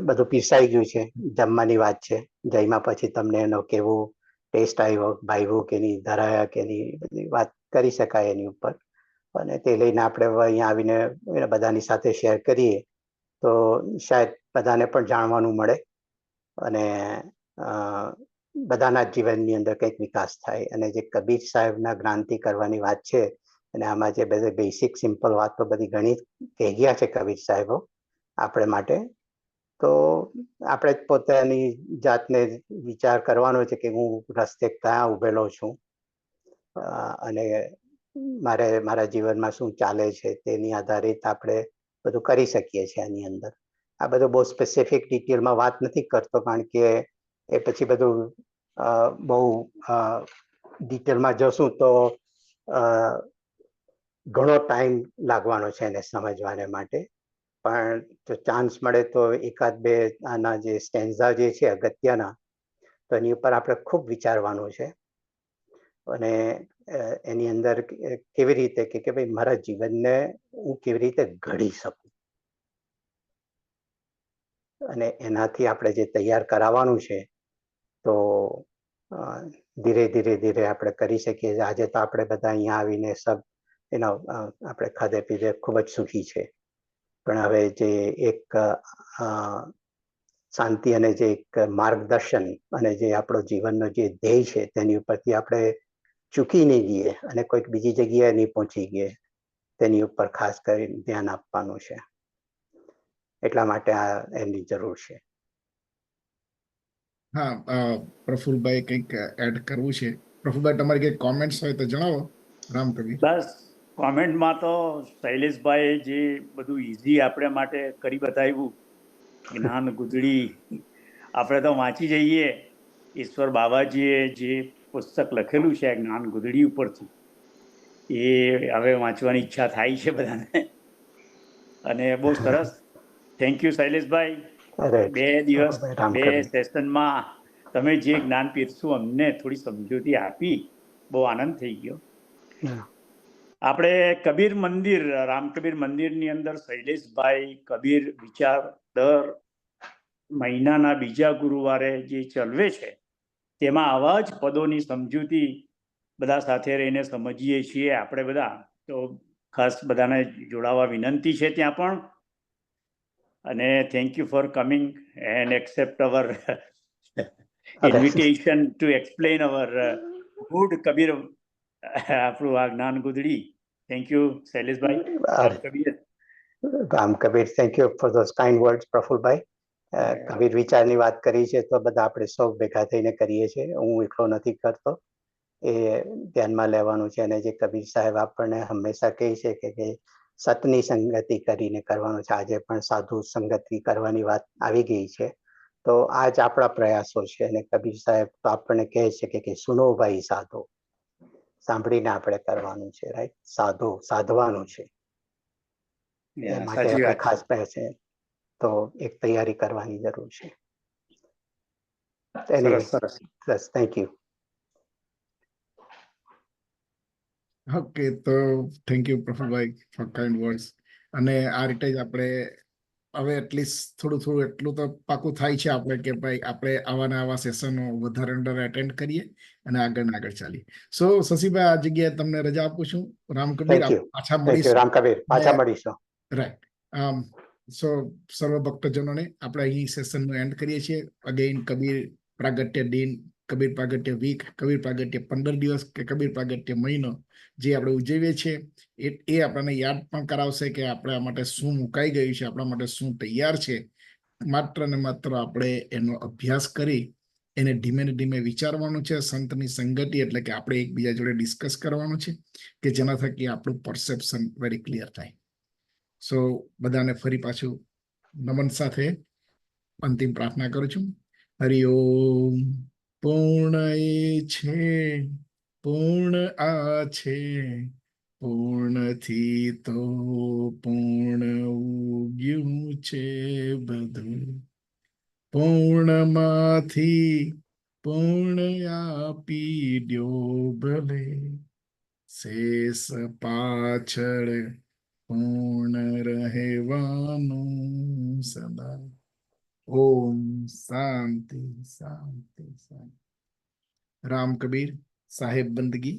બધું પીસાઈ ગયું છે, જમવાની વાત છે. જમ્યા પછી તમને એનો કેવું ટેસ્ટ આવ્યો, ભાવ્યું કે નહીં, ધરાયા કે નહીં, બધી વાત કરી શકાય એની ઉપર. અને તે લઈને આપણે અહીંયા આવીને બધાની સાથે શેર કરીએ તો શાયદ બધાને પણ જાણવાનું મળે, અને બધાના જીવનની અંદર કંઈક વિકાસ થાય. અને જે કબીર સાહેબના જ્ઞાનથી કરવાની વાત છે, અને આમાં જે બધી બેસિક સિમ્પલ વાતો બધી ઘણી કહી ગયા છે કબીર સાહેબો આપણે માટે, તો આપણે જ પોતાની જાતને વિચાર કરવાનો છે કે હું રસ્તે ક્યાં ઉભેલો છું, અને મારા જીવનમાં શું ચાલે છે, તેની આધારિત આપણે બધું કરી શકીએ છીએ. આની અંદર આ બધું બહુ સ્પેસિફિક ડિટેલમાં વાત નથી કરતો, કારણ કે એ પછી બધું બહુ ડિટેલમાં જશું તો ઘણો ટાઈમ લાગવાનો છે એને સમજવાને માટે. પણ જો ચાન્સ મળે તો એકાદ બે આના જે સ્ટેન્ઝા જે છે અગત્યના, તો એની ઉપર આપણે ખૂબ વિચારવાનું છે. અને એની અંદર કેવી રીતે કે ભાઈ મારા જીવનને હું કેવી રીતે ઘડી શકું, અને એનાથી આપણે જે તૈયાર કરાવવાનું છે, તો ધીરે ધીરે આપણે કરી શકીએ. આજે તો આપણે બધા અહીંયા આવીને સબ આપણે ખાધે પીધે ખૂબ જ સુખી છે, પણ હવે જે એક શાંતિ અને જે એક માર્ગદર્શન અને જે આપણો જીવનનો જે ધ્યેય છે તેની ઉપરથી આપણે ચૂકી નહીં જઈએ અને કોઈક બીજી જગ્યાએ નહીં પહોંચી ગયે, તેની ઉપર ખાસ કરીને ધ્યાન આપવાનું છે. એટલા માટે એની જરૂર છે. હા, પ્રફુલભાઈ કંઈક એડ કરવું છે? પ્રફુલભાઈ, તમારી કંઈક કોમેન્ટ્સ હોય તો જણાવો. રામકબીર. બસ કોમેન્ટમાં તો શૈલેષભાઈ જે બધું ઈઝી આપણે માટે કરી બતાવ્યું, જ્ઞાન ગુધડી, આપણે તો વાંચી જઈએ. ઈશ્વર બાબાજીએ જે પુસ્તક લખેલું છે જ્ઞાન ગુધડી ઉપરથી, એ હવે વાંચવાની ઈચ્છા થાય છે બધાને, અને બહુ સરસ. થેન્ક યુ શૈલેષભાઈ. 2 દિવસ 2 સેશનમાં તમે જે જ્ઞાન પીરસ્યું અમને થોડી સમજૂતી આપી, બહુ આનંદ થઈ ગયો. આપણે કબીર મંદિર, રામકબીર મંદિરની અંદર શૈલેષભાઈ કબીર વિચાર દર મહિનાના બીજા ગુરુવારે જે ચલવે છે, તેમાં આવા જ પદોની સમજૂતી બધા સાથે રહીને સમજીએ છીએ આપણે બધા. તો ખાસ બધાને જોડાવા વિનંતી છે ત્યાં પણ. અને thank you for coming and accept our invitation to explain our good Kabir, આપણું આ જ્ઞાન ગુધડી. Thank you Shaileshbhai. Kabir Ram Kabir, thank you for those kind words Prafulbhai. Kabir વિચારની વાત કરી છે તો બધા આપણે સૌ ભેગા થઈને કરીએ છીએ, હું એકલો નથી કરતો, એ ધ્યાનમાં લેવાનું છે. અને જે કબીર સાહેબ આપણને હંમેશા કહે છે કે સતની સંગતિ કરીને કરવાનું છે, આજે પણ સાધુ સંગતિ કરવાની વાત આવી ગઈ છે, તો આ જ આપણા પ્રયાસો છે. અને કબીર સાહેબ તો આપણને કહે છે કે સુનો ભાઈ સાધુ, સાંભળીને આપણે કરવાનું છે, રાઈટ, સાધવાનું છે. એ માટે સાચી આપણે વાત ખાસ છે તો એક તૈયારી કરવાની જરૂર છે. સરસ સરસ. બસ, થેન્ક યુ. ઓકે, તો thank you Prafulbhai for kind words. અને આ રીતે જ આપણે હવે એટલીસ્ટ થોડું એટલું તો પાકું થાય છે આપણે કે ભાઈ આપણે આવા સેશનો વધારે એટેન્ડ કરીએ અને આગળ ચાલીએ. સો શશીભાઈ, આ જગ્યાએ તમને રજા આપું છું. રામકબીર, થેન્ક યુ, પાછા થેન્ક યુ રામ કબીર, પાછા મળીશું. રાઈટ. સો સર્વ ભક્તજનોને આપણે અહીં સેશનનું એન્ડ કરીએ છીએ. અગેઇન કબીર પ્રાગટ્ય દિન, કબીર પ્રાગટ્ય વીક, કબીર પ્રાગટ્ય 15 દિવસ કે કબીર પ્રાગટ્ય મહિનો જે આપણે ઉજવીએ છીએ એ આપણને યાદ પણ કરાવશે કે આપણા માટે શું મુકાઈ ગયું છે, આપણા માટે શું તૈયાર છે. માત્ર ને માત્ર આપણે એનો અભ્યાસ કરી એને ધીમે વિચારવાનું છે. સંતની સંગતિ એટલે કે આપણે એકબીજા જોડે ડિસ્કસ કરવાનું છે કે જેના થકી આપણું પરસેપ્શન વેરી ક્લિયર થાય. સો બધાને ફરી પાછું નમન સાથે અંતિમ પ્રાર્થના કરું છું. હરિ ઓમ. પૂર્ણ એ છે, પૂર્ણ આ છે, પૂર્ણથી તો પૂર્ણ ઉગ્યું છે બધું, પૂર્ણમાંથી પૂર્ણ આપી દ્યો ભલે, શેષ પાછળ પૂર્ણ રહેવાનું સદા. ઓમ શાંતિ શાંતિ શાંતિ. રામ કબીર સાહેબ બંદગી.